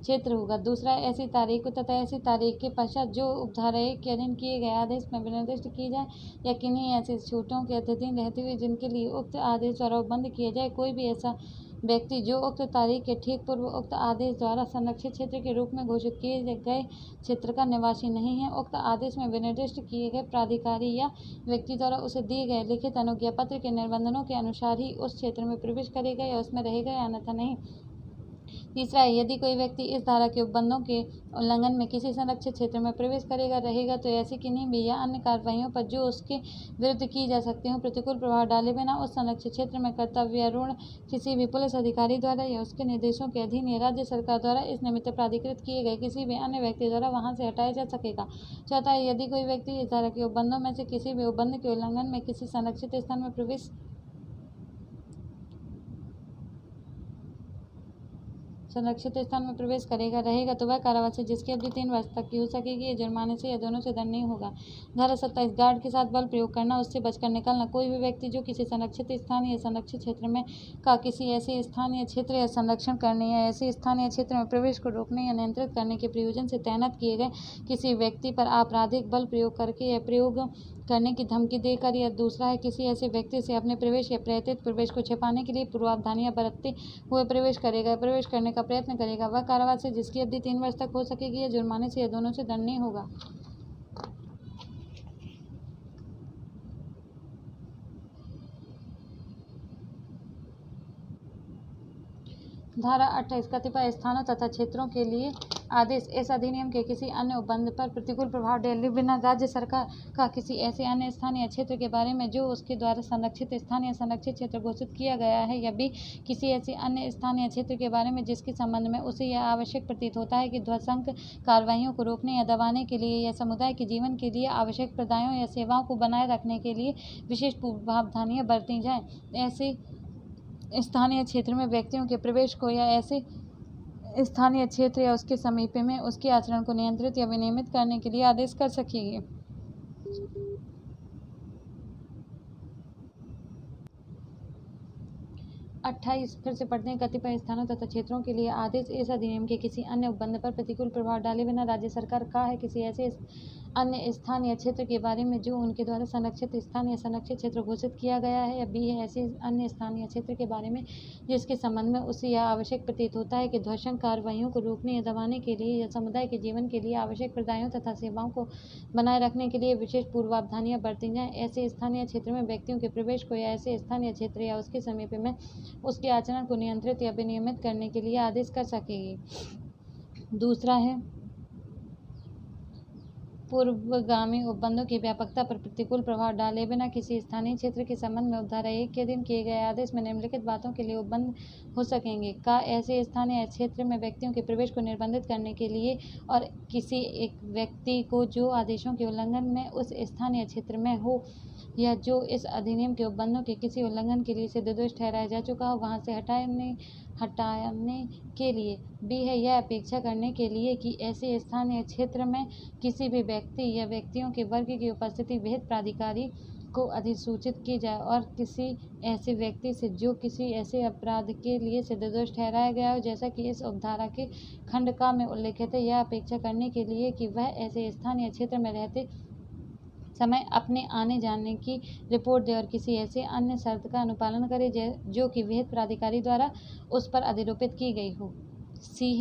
क्षेत्र होगा। दूसरा, ऐसी तारीख तथा ऐसी तारीख के पश्चात जो उपधारा 1 के अधीन किए गए आदेश में विनिर्दिष्ट की जाए या किन्हीं ऐसी छूटों के अधीन रहते हुए जिनके लिए उक्त आदेश द्वारा उपबंध किया जाए, कोई भी ऐसा व्यक्ति जो उक्त तारीख के ठीक पूर्व उक्त आदेश द्वारा संरक्षित क्षेत्र के रूप में घोषित किए गए क्षेत्र का निवासी नहीं है, उक्त आदेश में विनिर्दिष्ट किए गए प्राधिकारी या व्यक्ति द्वारा उसे दिए गए लिखित अनुज्ञा पत्र के निबंधनों के अनुसार ही उस क्षेत्र में प्रवेश करेगा या उसमें रहेगा या अन्यथा नहीं। तीसरा है, यदि कोई व्यक्ति इस धारा के उपबंधों के उल्लंघन में किसी संरक्षित क्षेत्र में प्रवेश रहेगा तो ऐसी किन्हीं भी या अन्य कार्रवाइयों पर जो उसके विरुद्ध की जा सकती हो प्रतिकूल प्रभाव डाले बिना उस संरक्षित क्षेत्र में कर्तव्यारूढ़ किसी भी पुलिस अधिकारी द्वारा या उसके निर्देशों के अधीन या राज्य सरकार द्वारा इस निमित्त प्राधिकृत किए गए किसी भी अन्य व्यक्ति द्वारा वहां से हटाया जा सकेगा। चौथा है, यदि कोई व्यक्ति इस धारा के उपबंधों में से किसी भी उपबंध के उल्लंघन में किसी संरक्षित स्थान में प्रवेश रहेगा तो वह कारावास है जिसकी अवधि 3 वर्ष तक की हो सकेगी या जुर्माने से या दोनों से दंडनीय होगा। धारा 27 गार्ड के साथ बल प्रयोग करना, उससे बचकर निकलना। कोई भी व्यक्ति जो किसी संरक्षित स्थान या संरक्षित क्षेत्र में का किसी ऐसे स्थान या क्षेत्र या संरक्षण करने या ऐसे स्थान या क्षेत्र में प्रवेश को रोकने या नियंत्रित करने के प्रयोजन से तैनात किए गए किसी व्यक्ति पर आपराधिक बल प्रयोग करके या प्रयोग करने की धमकी देकर, या दूसरा है किसी ऐसे व्यक्ति से अपने प्रवेश या प्रयत्नित प्रवेश को छिपाने के लिए पूर्वावधानियां बरतते हुए प्रवेश करने का प्रयत्न करेगा, वह कारावास है जिसकी अवधि 3 वर्ष तक हो सकेगी या जुर्माने से या दोनों से दंडनीय होगा। धारा 28 कतिपय स्थानों तथा क्षेत्रों के लिए आदेश इस अधिनियम के किसी अन्य उपबंध पर प्रतिकूल प्रभाव डाले बिना राज्य सरकार का किसी ऐसे अन्य स्थान या क्षेत्र के बारे में जो उसके द्वारा संरक्षित स्थान या संरक्षित क्षेत्र घोषित किया गया है, या बी किसी ऐसे अन्य स्थान या क्षेत्र के बारे में जिसके संबंध में उसे यह आवश्यक प्रतीत होता है कि ध्वंसक कार्रवाइयों को रोकने या दबाने के लिए या समुदाय के जीवन के लिए आवश्यक प्रदायों या सेवाओं को बनाए रखने के लिए विशेष पूर्वावधानियां बरती जाएं। ऐसे स्थानीय क्षेत्र में व्यक्तियों के प्रवेश को या ऐसे स्थानीय क्षेत्र या उसके समीप में उसके आचरण को नियंत्रित या विनियमित करने के लिए आदेश कर सकेगी। 28 फिर से पढ़ते हैं। कतिपय स्थानों तथा क्षेत्रों के लिए आदेश इस अधिनियम के किसी अन्य उपबंध पर प्रतिकूल प्रभाव डाले बिना राज्य सरकार का है किसी ऐसे अन्य स्थान या क्षेत्र के बारे में जो उनके द्वारा संरक्षित स्थान या संरक्षित क्षेत्र घोषित किया गया है, या बी है ऐसे अन्य स्थान या क्षेत्र के बारे में जिसके संबंध में उसे यह आवश्यक प्रतीत होता है कि ध्वंसक कार्रवाइयों को रोकने या दबाने के लिए या समुदाय के जीवन के लिए आवश्यक प्रदायों तथा सेवाओं को बनाए रखने के लिए विशेष पूर्वावधानियां बरती जाएं। ऐसे स्थानीय क्षेत्र में व्यक्तियों के प्रवेश को या ऐसे स्थानीय क्षेत्र या उसके समीप में उसके आचरण को नियंत्रित या विनियमित करने के लिए आदेश कर सकेगी। दूसरा है पूर्वगामी उपबंधों की व्यापकता पर प्रतिकूल प्रभाव डाले बिना किसी स्थानीय क्षेत्र के संबंध में उपधारा 1 के अधीन किए गए आदेश में निम्नलिखित बातों के लिए उपबंध हो सकेंगे। का ऐसे स्थानीय क्षेत्र में व्यक्तियों के प्रवेश को निर्बंधित करने के लिए और किसी एक व्यक्ति को जो आदेशों के उल्लंघन में उस स्थानीय क्षेत्र में हो या जो इस अधिनियम के उपबंधों के किसी उल्लंघन के लिए सिद्ध दोष ठहराया जा चुका हो वहां से हटाने के लिए भी है यह अपेक्षा करने के लिए कि ऐसे स्थानीय क्षेत्र में किसी भी व्यक्ति या व्यक्तियों के वर्ग की उपस्थिति विहित प्राधिकारी को अधिसूचित की जाए और किसी ऐसे व्यक्ति से जो किसी ऐसे अपराध के लिए सिद्ध दोष ठहराया गया हो जैसा कि इस उपधारा के खंड का में उल्लेखित है, यह अपेक्षा करने के लिए कि वह ऐसे स्थानीय क्षेत्र में रहते समय अपने आने जाने की रिपोर्ट दे और किसी ऐसे अन्य शर्त का अनुपालन करे जो कि विहित प्राधिकारी द्वारा उस पर अधिरोपित की गई हो। सी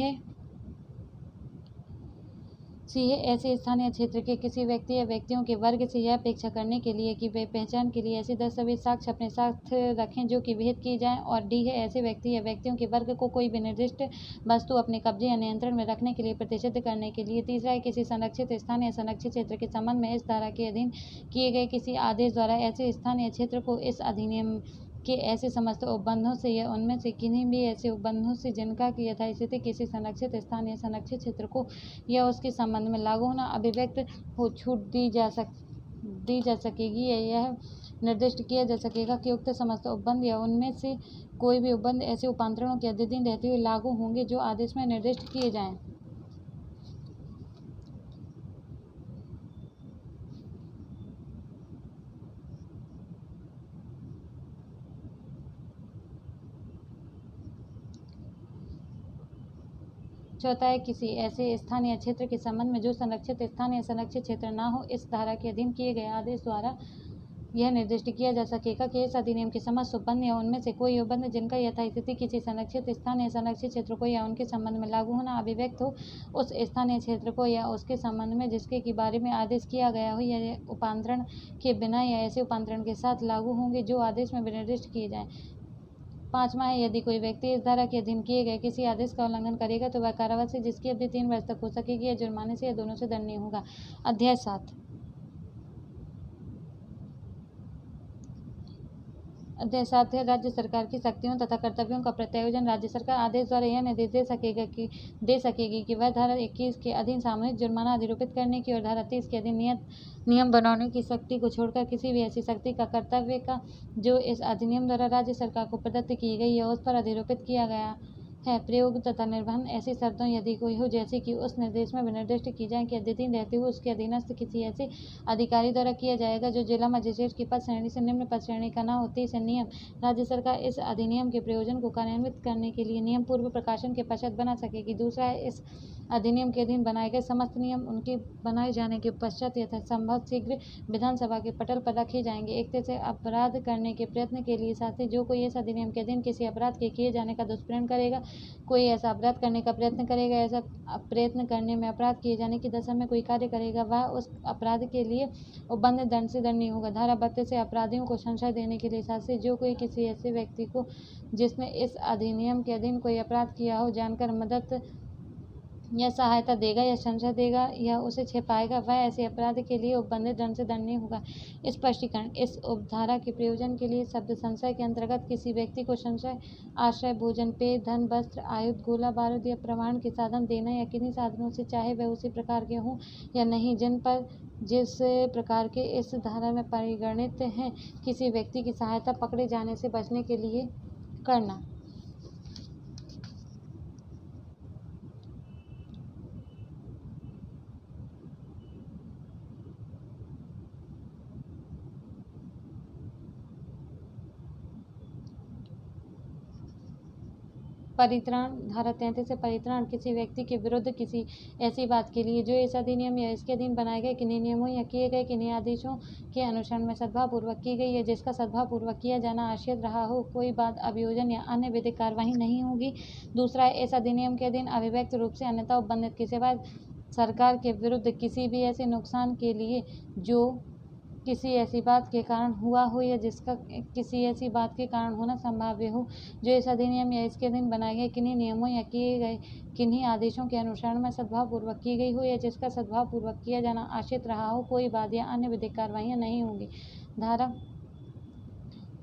है ऐसे स्थानीय क्षेत्र के किसी व्यक्ति या व्यक्तियों के वर्ग से यह अपेक्षा करने के लिए कि वे पहचान के लिए ऐसे दस्तावेज साक्ष्य अपने साथ रखें जो कि विहित की जाएं। और डी है ऐसे व्यक्ति या व्यक्तियों के वर्ग को कोई भी निर्दिष्ट वस्तु अपने कब्जे या नियंत्रण में रखने के लिए प्रतिषिद्ध करने के लिए। तीसरा है किसी संरक्षित स्थान या संरक्षित क्षेत्र के संबंध में इस धारा के अधीन किए गए किसी आदेश द्वारा ऐसे स्थानीय क्षेत्र को इस अधिनियम के ऐसे समस्त उपबंधों से या उनमें से किन्हीं भी ऐसे उपबंधों से जिनका की यथास्थिति किसी संरक्षित स्थान या संरक्षित क्षेत्र को या उसके संबंध में लागू होना अभिव्यक्त हो छूट दी जा सकेगी या यह निर्दिष्ट किया जा सकेगा कि उक्त समस्त उपबंध या उनमें से कोई भी उपबंध ऐसे उपांतरणों के अधीन रहते हुए लागू होंगे जो आदेश में निर्दिष्ट किए जाएं। चौथा है किसी ऐसे स्थान या क्षेत्र के संबंध में जो संरक्षित स्थान या संरक्षित क्षेत्र ना हो इस धारा के अधीन किए गए आदेश द्वारा यह निर्दिष्ट किया जा सकेगा कि इस अधिनियम के समस्त उपबंध या उनमें से कोई उपबंध जिनका यथास्थिति किसी संरक्षित स्थान या संरक्षित क्षेत्र को या उनके संबंध में लागू होना अभिव्यक्त हो उस स्थानीय क्षेत्र को या उसके संबंध में जिसके के बारे में आदेश किया गया हो या उपांतरण के बिना या ऐसे उपांतरण के साथ लागू होंगे जो आदेश में निर्दिष्ट किए जाएं। पांचवा है यदि कोई व्यक्ति इस धारा के अधीन किए गए किसी आदेश का उल्लंघन करेगा तो वह कारावास से जिसकी अवधि 3 वर्ष तक हो सकेगी या जुर्माने से या दोनों से दंडनीय होगा। अध्याय 7 है राज्य सरकार की शक्तियों तथा कर्तव्यों का प्रत्यायोजन। राज्य सरकार आदेश द्वारा यह निर्देश दे सकेगी कि वह धारा 21 के अधीन सामूहिक जुर्माना अधिरोपित करने की और धारा 30 के अधीन नियम बनाने की शक्ति को छोड़कर किसी भी ऐसी शक्ति का कर्तव्य का जो इस अधिनियम द्वारा राज्य सरकार को प्रदत्त की गई या उस पर अधिरोपित किया गया है प्रयोग तथा निर्वहन ऐसी शर्तों यदि कोई हो जैसे कि उस निर्देश में विनिर्दिष्ट की जाए कि अद्यतन रहते हुए उसके अधीनस्थ किसी ऐसे अधिकारी द्वारा किया जाएगा जो जिला मजिस्ट्रेट की पद श्रेणी से निम्न पद श्रेणी का न हो। 30 नियम राज्य सरकार इस अधिनियम के प्रयोजन को कार्यान्वित करने के लिए नियम पूर्व प्रकाशन के पश्चात बना सकेगी। दूसरा है इस अधिनियम के अधीन बनाए गए समस्त नियम उनके बनाए जाने के पश्चात यथासंभव शीघ्र विधानसभा के पटल पर रखे जाएंगे। एक से अपराध करने के प्रयत्न के लिए साथ ही जो कोई इस अधिनियम के अधीन किसी अपराध के किए जाने का दुष्प्रण करेगा कोई ऐसा अपराध करने का प्रयत्न करेगा, ऐसा प्रयत्न करने में अपराध किए जाने की दशा में कोई कार्य करेगा, वह उस अपराध के लिए उपबंध दंड से दंडनीय होगा। धारा 32 से अपराधियों को संशय देने के लिए शास्त्री जो कोई किसी ऐसे व्यक्ति को जिसने इस अधिनियम के अधीन कोई अपराध किया हो जानकर मदद या सहायता देगा या संशय देगा या उसे छिपाएगा, वह ऐसे अपराध के लिए उपबंधित दंड से दंडनीय होगा। स्पष्टीकरण: इस उपधारा के प्रयोजन के लिए शब्द संशय के अंतर्गत किसी व्यक्ति को संशय, आश्रय, भोजन, पेय, धन, वस्त्र, आयुध, गोला बारूद या प्रमाण के साधन देना या किन्हीं साधनों से चाहे वह उसी प्रकार के हों या नहीं जिन पर जिस प्रकार के इस धारा में परिगणित हैं, किसी व्यक्ति की सहायता पकड़े जाने से बचने के लिए करना। परित्राण: धारा 33 से परित्राण: किसी व्यक्ति के विरुद्ध किसी ऐसी बात के लिए जो इस अधिनियम या इसके अधीन बनाए गए किन्हीं नियमों या किए गए किन्हीं आदेशों के अनुसरण में सद्भावपूर्वक की गई है, जिसका सद्भावपूर्वक किया जाना आश्रित रहा हो, कोई बात, अभियोजन या अन्य विधिक कार्यवाही नहीं होगी। दूसरा है, इस अधिनियम के अधीन अभिव्यक्त रूप से अन्यथा उपबंधित के सिवाय सरकार के विरुद्ध किसी भी ऐसे नुकसान के लिए जो किसी ऐसी बात के कारण हुआ हो या जिसका किसी ऐसी बात के कारण होना संभाव्य हो जो इस अधिनियम या इसके अधीन बनाए गए किन्हीं नियमों या किए गए किन्हीं आदेशों के अनुसरण में सद्भावपूर्वक की गई हो या जिसका सद्भावपूर्वक किया जाना आश्रित रहा हो, कोई बात या अन्य विधिक कार्यवाहियाँ नहीं होंगी। धारा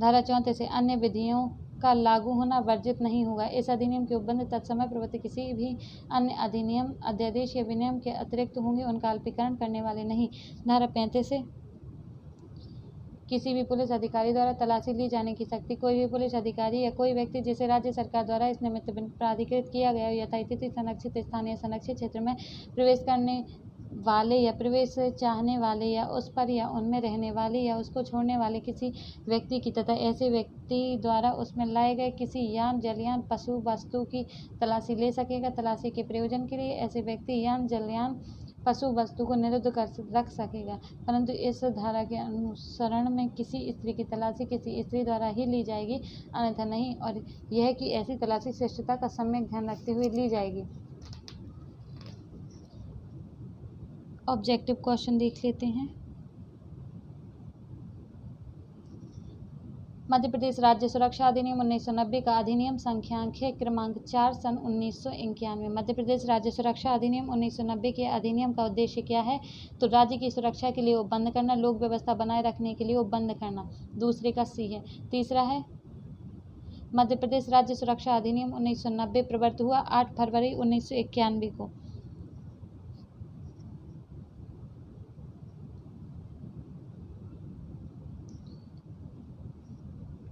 34 से अन्य विधियों का लागू होना वर्जित नहीं होगा। इस अधिनियम के उपबंध तत्समय प्रवृत्ति किसी भी अन्य अधिनियम, अध्यादेश या विनियम के अतिरिक्त होंगे, उनका अल्पीकरण करने वाले नहीं। धारा 35 से किसी भी पुलिस अधिकारी द्वारा तलाशी ली जाने की शक्ति कोई भी पुलिस अधिकारी या कोई व्यक्ति जिसे राज्य सरकार द्वारा इस निमित्त प्राधिकृत किया गया हो यथास्थिति संरक्षित स्थान या संरक्षित क्षेत्र में प्रवेश करने वाले या प्रवेश चाहने वाले या उस पर या उनमें रहने वाले या उसको छोड़ने वाले किसी व्यक्ति की तथा ऐसे व्यक्ति द्वारा उसमें लाए गए किसी यान, जलयान, पशु, वस्तु की तलाशी ले सकेगा। तलाशी के प्रयोजन के लिए ऐसे व्यक्ति यान, जलयान, पशु, वस्तु को निरुद्ध कर रख सकेगा, परंतु इस धारा के अनुसरण में किसी स्त्री की तलाशी किसी स्त्री द्वारा ही ली जाएगी, अन्यथा नहीं, और यह कि ऐसी तलाशी शिष्टता का सम्यक ध्यान रखते हुए ली जाएगी। ऑब्जेक्टिव क्वेश्चन देख लेते हैं। मध्य प्रदेश राज्य सुरक्षा अधिनियम 1990 का अधिनियम संख्यांक है क्रमांक 4 सन 1991। मध्य प्रदेश राज्य सुरक्षा अधिनियम 1990 के अधिनियम का उद्देश्य क्या है? तो राज्य की सुरक्षा के लिए उपबंध करना, लोक व्यवस्था बनाए रखने के लिए उपबंध करना। दूसरे का सी है। तीसरा है मध्य प्रदेश राज्य सुरक्षा अधिनियम 1990 प्रवर्तित हुआ 8 फरवरी 1991 को।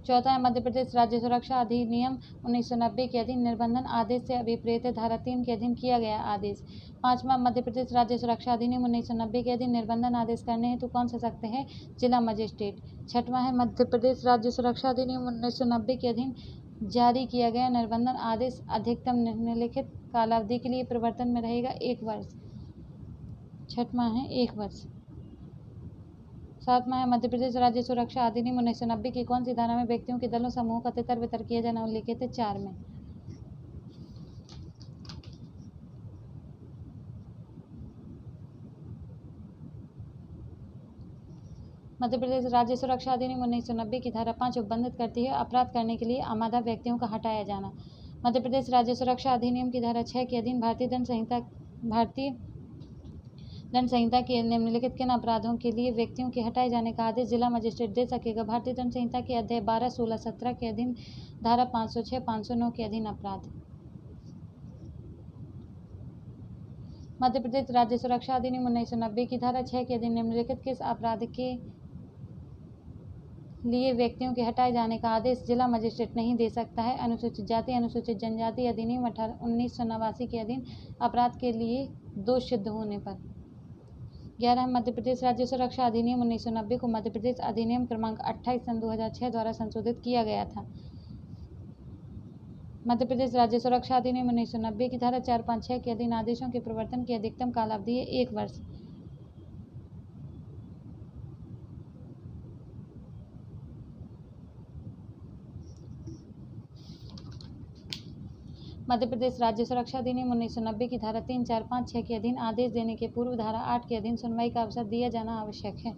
चौथा है मध्य प्रदेश राज्य सुरक्षा अधिनियम 1990 के अधीन निर्बंधन आदेश से अभिप्रेत धारा 3 के अधीन किया गया आदेश। पांचवा, मध्य प्रदेश राज्य सुरक्षा अधिनियम 1990 के अधीन निर्बंधन आदेश करने हेतु कौन सशक्त है? जिला मजिस्ट्रेट। छठवां है मध्य प्रदेश राज्य सुरक्षा अधिनियम 1990 के अधीन जारी किया गया निर्बंधन आदेश अधिकतम निम्नलिखित कालावधि के लिए प्रवर्तन में रहेगा 1 वर्ष। छठवां है 1 वर्ष। सातवां है मध्य प्रदेश राज्य सुरक्षा अधिनियम 1990 की कौन सी धारा में व्यक्तियों के दलों समूहों का तितर बितर किया जाना उल्लिखित है? 4 में। मध्य प्रदेश राज्य सुरक्षा अधिनियम 1990 की धारा 5 उपबंधित करती है अपराध करने के लिए आमादा व्यक्तियों का हटाया जाना। मध्य प्रदेश राज्य सुरक्षा अधिनियम की धारा 6 के अधीन भारतीय दंड संहिता के निम्नलिखित किन अपराधों के लिए व्यक्तियों के हटाए जाने का आदेश जिला मजिस्ट्रेट दे सकेगा? भारतीय दंड संहिता के अध्याय 12, 16, 17 के अधीन धारा 506, 509 के अधीन अपराध। मध्य प्रदेश राज्य सुरक्षा अधिनियम 1990 की धारा 6 के अधीन निम्नलिखित किस अपराध के लिए व्यक्तियों के हटाए जाने का आदेश जिला मजिस्ट्रेट नहीं दे सकता है? अनुसूचित जाति अनुसूचित जनजाति अधिनियम 1989 के अधीन अपराध के लिए दोष सिद्ध होने पर। 11 मध्य प्रदेश राज्य सुरक्षा अधिनियम 1990 को मध्य प्रदेश अधिनियम क्रमांक 28 सन 2006 द्वारा संशोधित किया गया था। मध्य प्रदेश राज्य सुरक्षा अधिनियम 1990 की धारा 4, 5, 6 के अधीन आदेशों के प्रवर्तन की अधिकतम कालावधि है 1 वर्ष। मध्य प्रदेश राज्य सुरक्षा अधिनियम 1990 की धारा 3, 4, 5, 6 के अधीन आदेश देने के पूर्व धारा 8 के अधीन सुनवाई का अवसर दिया जाना आवश्यक है।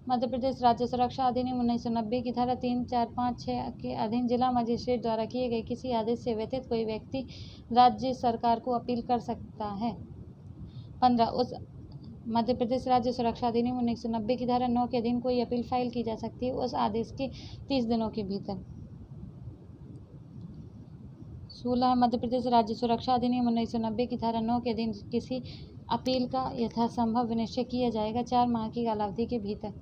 मध्य प्रदेश राज्य सुरक्षा अधिनियम 1990 की धारा 3, 4, 5, 6 के अधीन जिला मजिस्ट्रेट द्वारा किए गए किसी आदेश से व्यतीत कोई व्यक्ति राज्य सरकार को अपील कर सकता है। 15 उस मध्य प्रदेश राज्य सुरक्षा अधिनियम 1990 की धारा 9 के अधीन कोई अपील फाइल की जा सकती है उस आदेश के 30 दिनों के भीतर। 16 मध्य प्रदेश राज्य सुरक्षा अधिनियम 1990 की धारा 9 के अधीन किसी अपील का यथासंभव विनिश्चय किया जाएगा 4 माह की कालावधि के भीतर।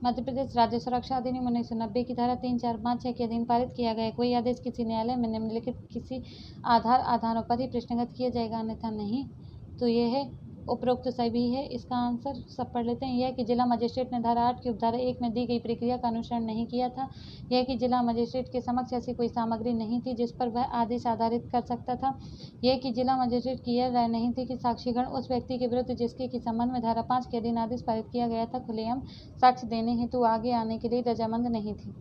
मध्य प्रदेश राज्य सुरक्षा अधिनियम 1990 की धारा 3, 4, 5, 6 के अधीन पारित किया गया कोई आदेश किसी न्यायालय में निम्नलिखित किसी आधारों पर ही प्रश्नगत किया जाएगा, अन्यथा नहीं। तो यह है उपरोक्त सभी है। इसका आंसर सब पढ़ लेते हैं। यह कि जिला मजिस्ट्रेट ने धारा 8 की उपधारा 1 में दी गई प्रक्रिया का अनुसरण नहीं किया था। यह कि जिला मजिस्ट्रेट के समक्ष ऐसी कोई सामग्री नहीं थी जिस पर वह आदेश आधारित कर सकता था। यह कि जिला मजिस्ट्रेट की यह राय नहीं थी कि साक्षीगण उस व्यक्ति के विरुद्ध जिसके की संबंध में धारा 5 के अधीन आदेश पारित किया गया था खुलेआम साक्ष्य देने हेतु आगे आने के लिए रजामंद नहीं थी।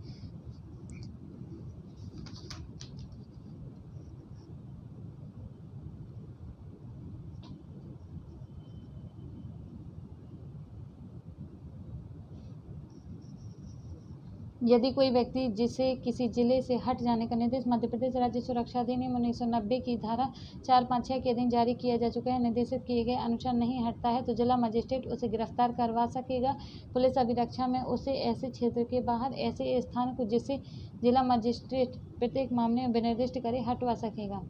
यदि कोई व्यक्ति जिसे किसी जिले से हट जाने का निर्देश मध्य प्रदेश राज्य सुरक्षा अधिनियम 1990 की धारा 4, 5, 6 के अधीन जारी किया जा चुका है, निर्देशित किए गए अनुसार नहीं हटता है तो जिला मजिस्ट्रेट उसे गिरफ्तार करवा सकेगा। पुलिस अभिरक्षा में उसे ऐसे क्षेत्र के बाहर ऐसे स्थान को जिसे जिला मजिस्ट्रेट प्रत्येक मामले में विनिर्दिष्ट करे हटवा सकेगा।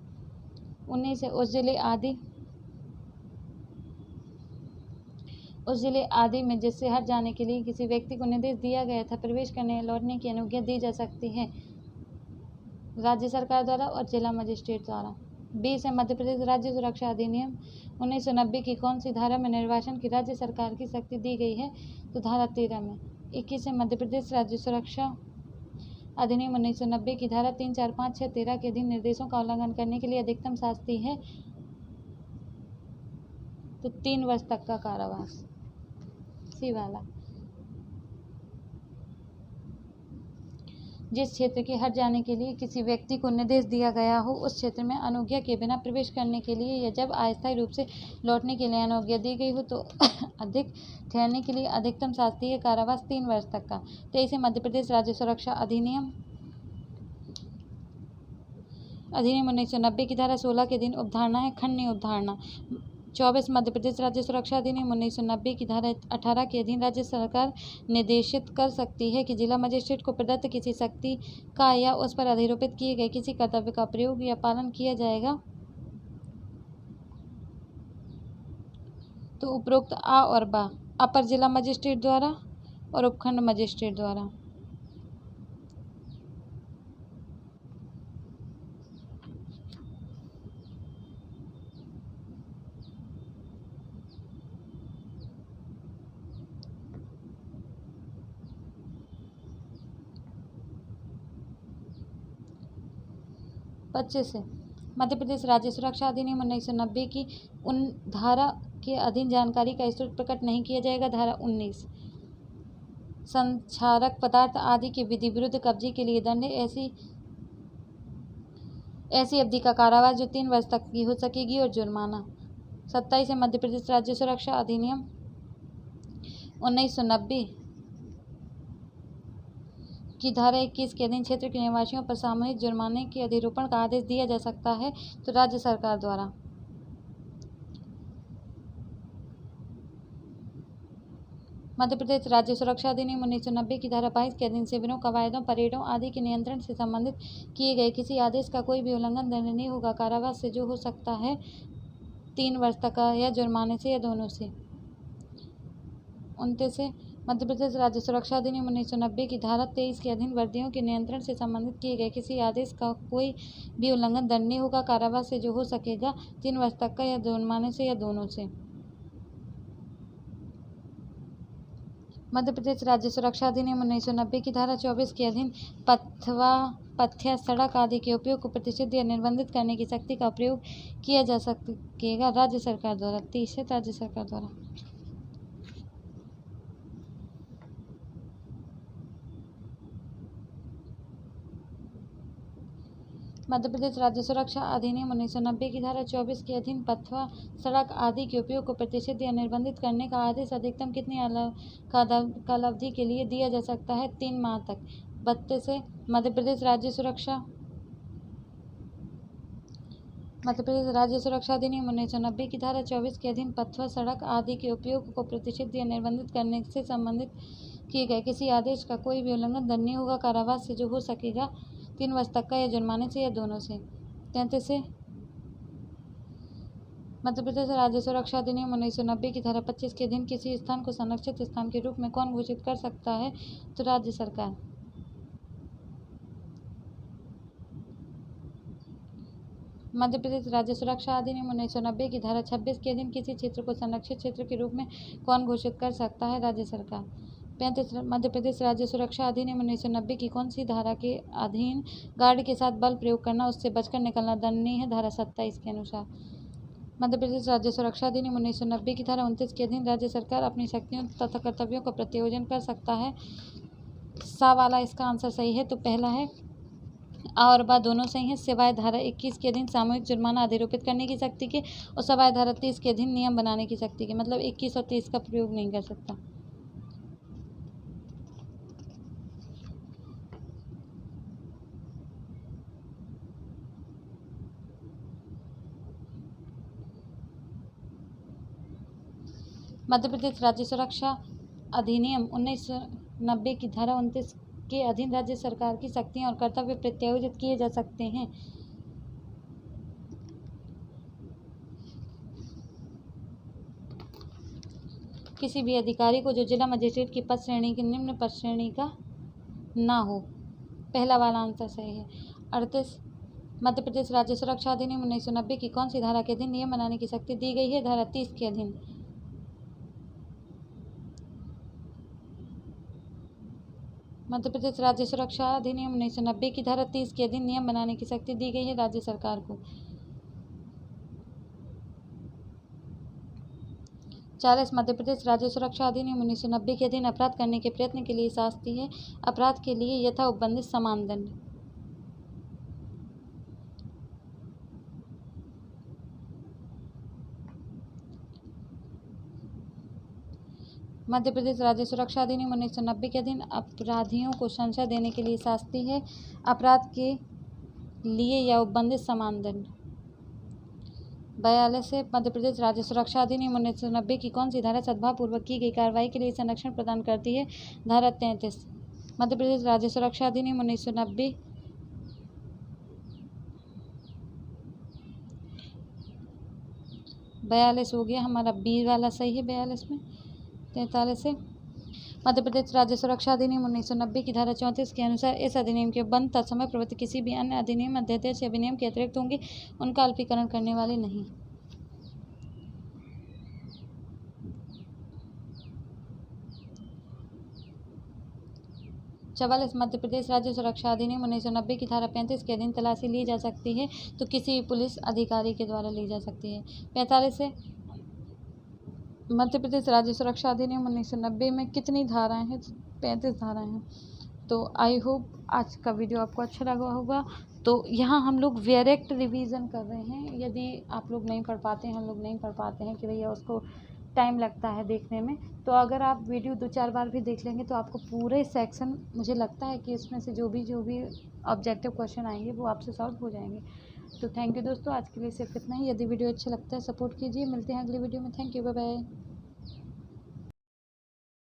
19 उस जिले आदि में जिससे हट जाने के लिए किसी व्यक्ति को निर्देश दिया गया था प्रवेश करने या लौटने की अनुज्ञा दी जा सकती है राज्य सरकार द्वारा और जिला मजिस्ट्रेट द्वारा। 20 है मध्य प्रदेश राज्य सुरक्षा अधिनियम 1990 की कौन सी धारा में निर्वाचन की राज्य सरकार की शक्ति दी गई है? तो धारा 13 में। 21 है मध्य प्रदेश राज्य सुरक्षा अधिनियम 1990 की धारा 3, 4, 5, 6, 13 के अधीन निर्देशों का उल्लंघन करने के लिए अधिकतम शास्ति है तो 3 वर्ष तक का कारावास। सी वाला जिस क्षेत्र के हट जाने के लिए किसी व्यक्ति को निर्देश दिया गया हो उस क्षेत्र में अनुज्ञा के बिना प्रवेश करने के लिए या जब अस्थायी रूप से लौटने के लिए अनुज्ञा दी गई हो तो अधिक ठहरने के लिए अधिकतम शास्ति है कारावास 3 वर्ष तक का। 23 मध्य प्रदेश राज्य सुरक्षा अधिनियम 1990 की धारा 16 के अधीन उपधारणा है खंडनीय उपधारणा। 24 मध्य प्रदेश राज्य सुरक्षा अधिनियम 1990 की धारा 18 के अधीन राज्य सरकार निर्देशित कर सकती है कि जिला मजिस्ट्रेट को प्रदत्त किसी शक्ति का या उस पर अधिरोपित किए गए किसी कर्तव्य का प्रयोग या पालन किया जाएगा तो उपरोक्त आ और बा अपर जिला मजिस्ट्रेट द्वारा और उपखंड मजिस्ट्रेट द्वारा। से मध्य प्रदेश राज्य सुरक्षा अधिनियम 1990 की उन धारा के अधीन जानकारी का स्रोत प्रकट नहीं किया जाएगा। धारा 19 संक्षारक पदार्थ आदि के विधि विरुद्ध कब्जे के लिए दंड ऐसी अवधि का कारावास जो 3 वर्ष तक की हो सकेगी और जुर्माना। 27 है मध्य प्रदेश राज्य सुरक्षा अधिनियम 1990 की धारा 21 के अधीन क्षेत्र के निवासियों पर सामूहिक जुर्माने के अधिरोपण का आदेश दिया जा सकता है तो राज्य सरकार द्वारा। मध्य प्रदेश राज्य सुरक्षा अधिनियम 1990 की धारा 22 के अधीन शिविरों कवायदों परेडों आदि के नियंत्रण से संबंधित किए गए किसी आदेश का कोई भी उल्लंघन दंडनीय होगा कारावास से जो हो सकता है 3 वर्ष तक का या जुर्माने से या दोनों से। 29 से मध्य प्रदेश राज्य सुरक्षा अधिनियम 1990 की धारा 23 के अधीन वर्दियों के नियंत्रण से संबंधित किए गए किसी आदेश का कोई भी उल्लंघन दंडनीय होगा कारावास से जो हो सकेगा 3 वर्ष तक का या जुर्माने से या दोनों से। मध्य प्रदेश राज्य सुरक्षा अधिनियम 1990 की धारा 24 के अधीन पथ्य सड़क आदि के उपयोग को प्रतिषिद्ध या निर्बंधित करने की शक्ति का प्रयोग किया जा सकेगा राज्य सरकार द्वारा। 30 है राज्य सरकार द्वारा। मध्य प्रदेश राज्य सुरक्षा अधिनियम 1990 की धारा 24 के अधीन पथवा सड़क आदि के उपयोग को प्रतिषिद्ध या निर्बंधित करने का आदेश अधिकतम कितनी कालावधि के लिए दिया जा सकता है? 3 माह तक। 32 है मध्य प्रदेश राज्य सुरक्षा अधिनियम 1990 की धारा 24 के अधीन पथवा सड़क आदि के उपयोग को प्रतिषिद्ध या निर्बंधित करने से संबंधित किए गए किसी आदेश का कोई भी उल्लंघन दंडनीय होगा, कारावास से जो हो सकेगा 3 वर्ष तक का, या जुर्माने से, या दोनों से। 33 से मध्य प्रदेश राज्य सुरक्षा अधिनियम 1990 की धारा 25 के अधीन किसी स्थान को संरक्षित स्थान के रूप में कौन घोषित कर सकता है? तो राज्य सरकार। मध्य प्रदेश राज्य सुरक्षा अधिनियम 1990 की धारा 26 के अधीन किसी क्षेत्र को संरक्षित क्षेत्र के रूप में कौन घोषित कर सकता है? राज्य सरकार। 35 मध्य प्रदेश राज्य सुरक्षा अधिनियम 1990 की कौन सी धारा के अधीन गार्ड के साथ बल प्रयोग करना, उससे बचकर निकलना दंडनीय है? धारा 27 के अनुसार। मध्य प्रदेश राज्य सुरक्षा अधिनियम 1990 की धारा 29 के अधीन राज्य सरकार अपनी शक्तियों तथा कर्तव्यों का प्रत्यायोजन कर सकता है। सा वाला इसका आंसर सही है। तो पहला है आ और बा दोनों सही हैं। सिवाय धारा 21 के अधीन सामूहिक जुर्माना अधिरोपित करने की शक्ति के, और सिवाय धारा 30 के अधीन नियम बनाने की शक्ति के। मतलब 21 और 30 का प्रयोग नहीं कर सकता। मध्य प्रदेश राज्य सुरक्षा अधिनियम 1990 की धारा 29 के अधीन राज्य सरकार की शक्तियां और कर्तव्य प्रत्यायोजित किए जा सकते हैं। किसी भी अधिकारी को जो जिला मजिस्ट्रेट की पद श्रेणी की निम्न पद श्रेणी का ना हो। पहला वाला आंसर सही है। 38 मध्य प्रदेश राज्य सुरक्षा अधिनियम 1990 की कौन सी धारा के अधीन नियम बनाने की शक्ति दी गई है? धारा 30 के अधीन। मध्य प्रदेश राज्य सुरक्षा अधिनियम 1990 की धारा 30 के अधीन नियम बनाने की शक्ति दी गई है राज्य सरकार को। 40 मध्य प्रदेश राज्य सुरक्षा अधिनियम 1990 के अधीन अपराध करने के प्रयत्न के लिए शास्ति है अपराध के लिए यथा उपबंधित समान दंड। मध्य प्रदेश राज्य सुरक्षा अधिनियम 1990 के अधीन अपराधियों को संशय देने के लिए शास्ति है अपराध के लिए या उपबंधित समान दंड। 42 है मध्य प्रदेश राज्य सुरक्षा अधिनियम 1990 की कौन सी धारा सद्भावपूर्वक की गई कार्रवाई के लिए संरक्षण प्रदान करती है? धारा 33। मध्य प्रदेश राज्य सुरक्षा अधिनियम 1990 42 हो गया हमारा, बी वाला सही है 42 में। 43 है मध्य प्रदेश राज्य सुरक्षा अधिनियम 1990 की धारा 34 के अनुसार इस अधिनियम के बंद तत्समय प्रवृत्ति किसी भी अन्य अधिनियम, अध्यादेश या विनियम के अतिरिक्त होंगे, उनका अल्पीकरण करने वाले नहीं। चवालीस मध्य प्रदेश राज्य सुरक्षा अधिनियम 1990 की धारा 35 के अधीन तलाशी ली जा सकती है तो किसी भी पुलिस अधिकारी के द्वारा ली जा सकती है। 45 है मध्य प्रदेश राज्य सुरक्षा अधिनियम 1990 में कितनी धाराएं हैं? 35 धाराएं हैं। तो आई होप आज का वीडियो आपको अच्छा लगा होगा। तो यहाँ हम लोग डायरेक्ट रिवीजन कर रहे हैं। यदि आप लोग नहीं पढ़ पाते हैं, हम लोग नहीं पढ़ पाते हैं कि भैया उसको टाइम लगता है देखने में, तो अगर आप वीडियो 2-4 बार भी देख लेंगे तो आपको पूरे सेक्शन, मुझे लगता है कि इसमें से जो भी ऑब्जेक्टिव क्वेश्चन आएंगे वो आपसे सॉल्व हो जाएंगे। तो थैंक यू दोस्तों, आज के लिए सिर्फ इतना ही। यदि वीडियो अच्छा लगता है सपोर्ट कीजिए। मिलते हैं अगली वीडियो में। Thank you, bye bye.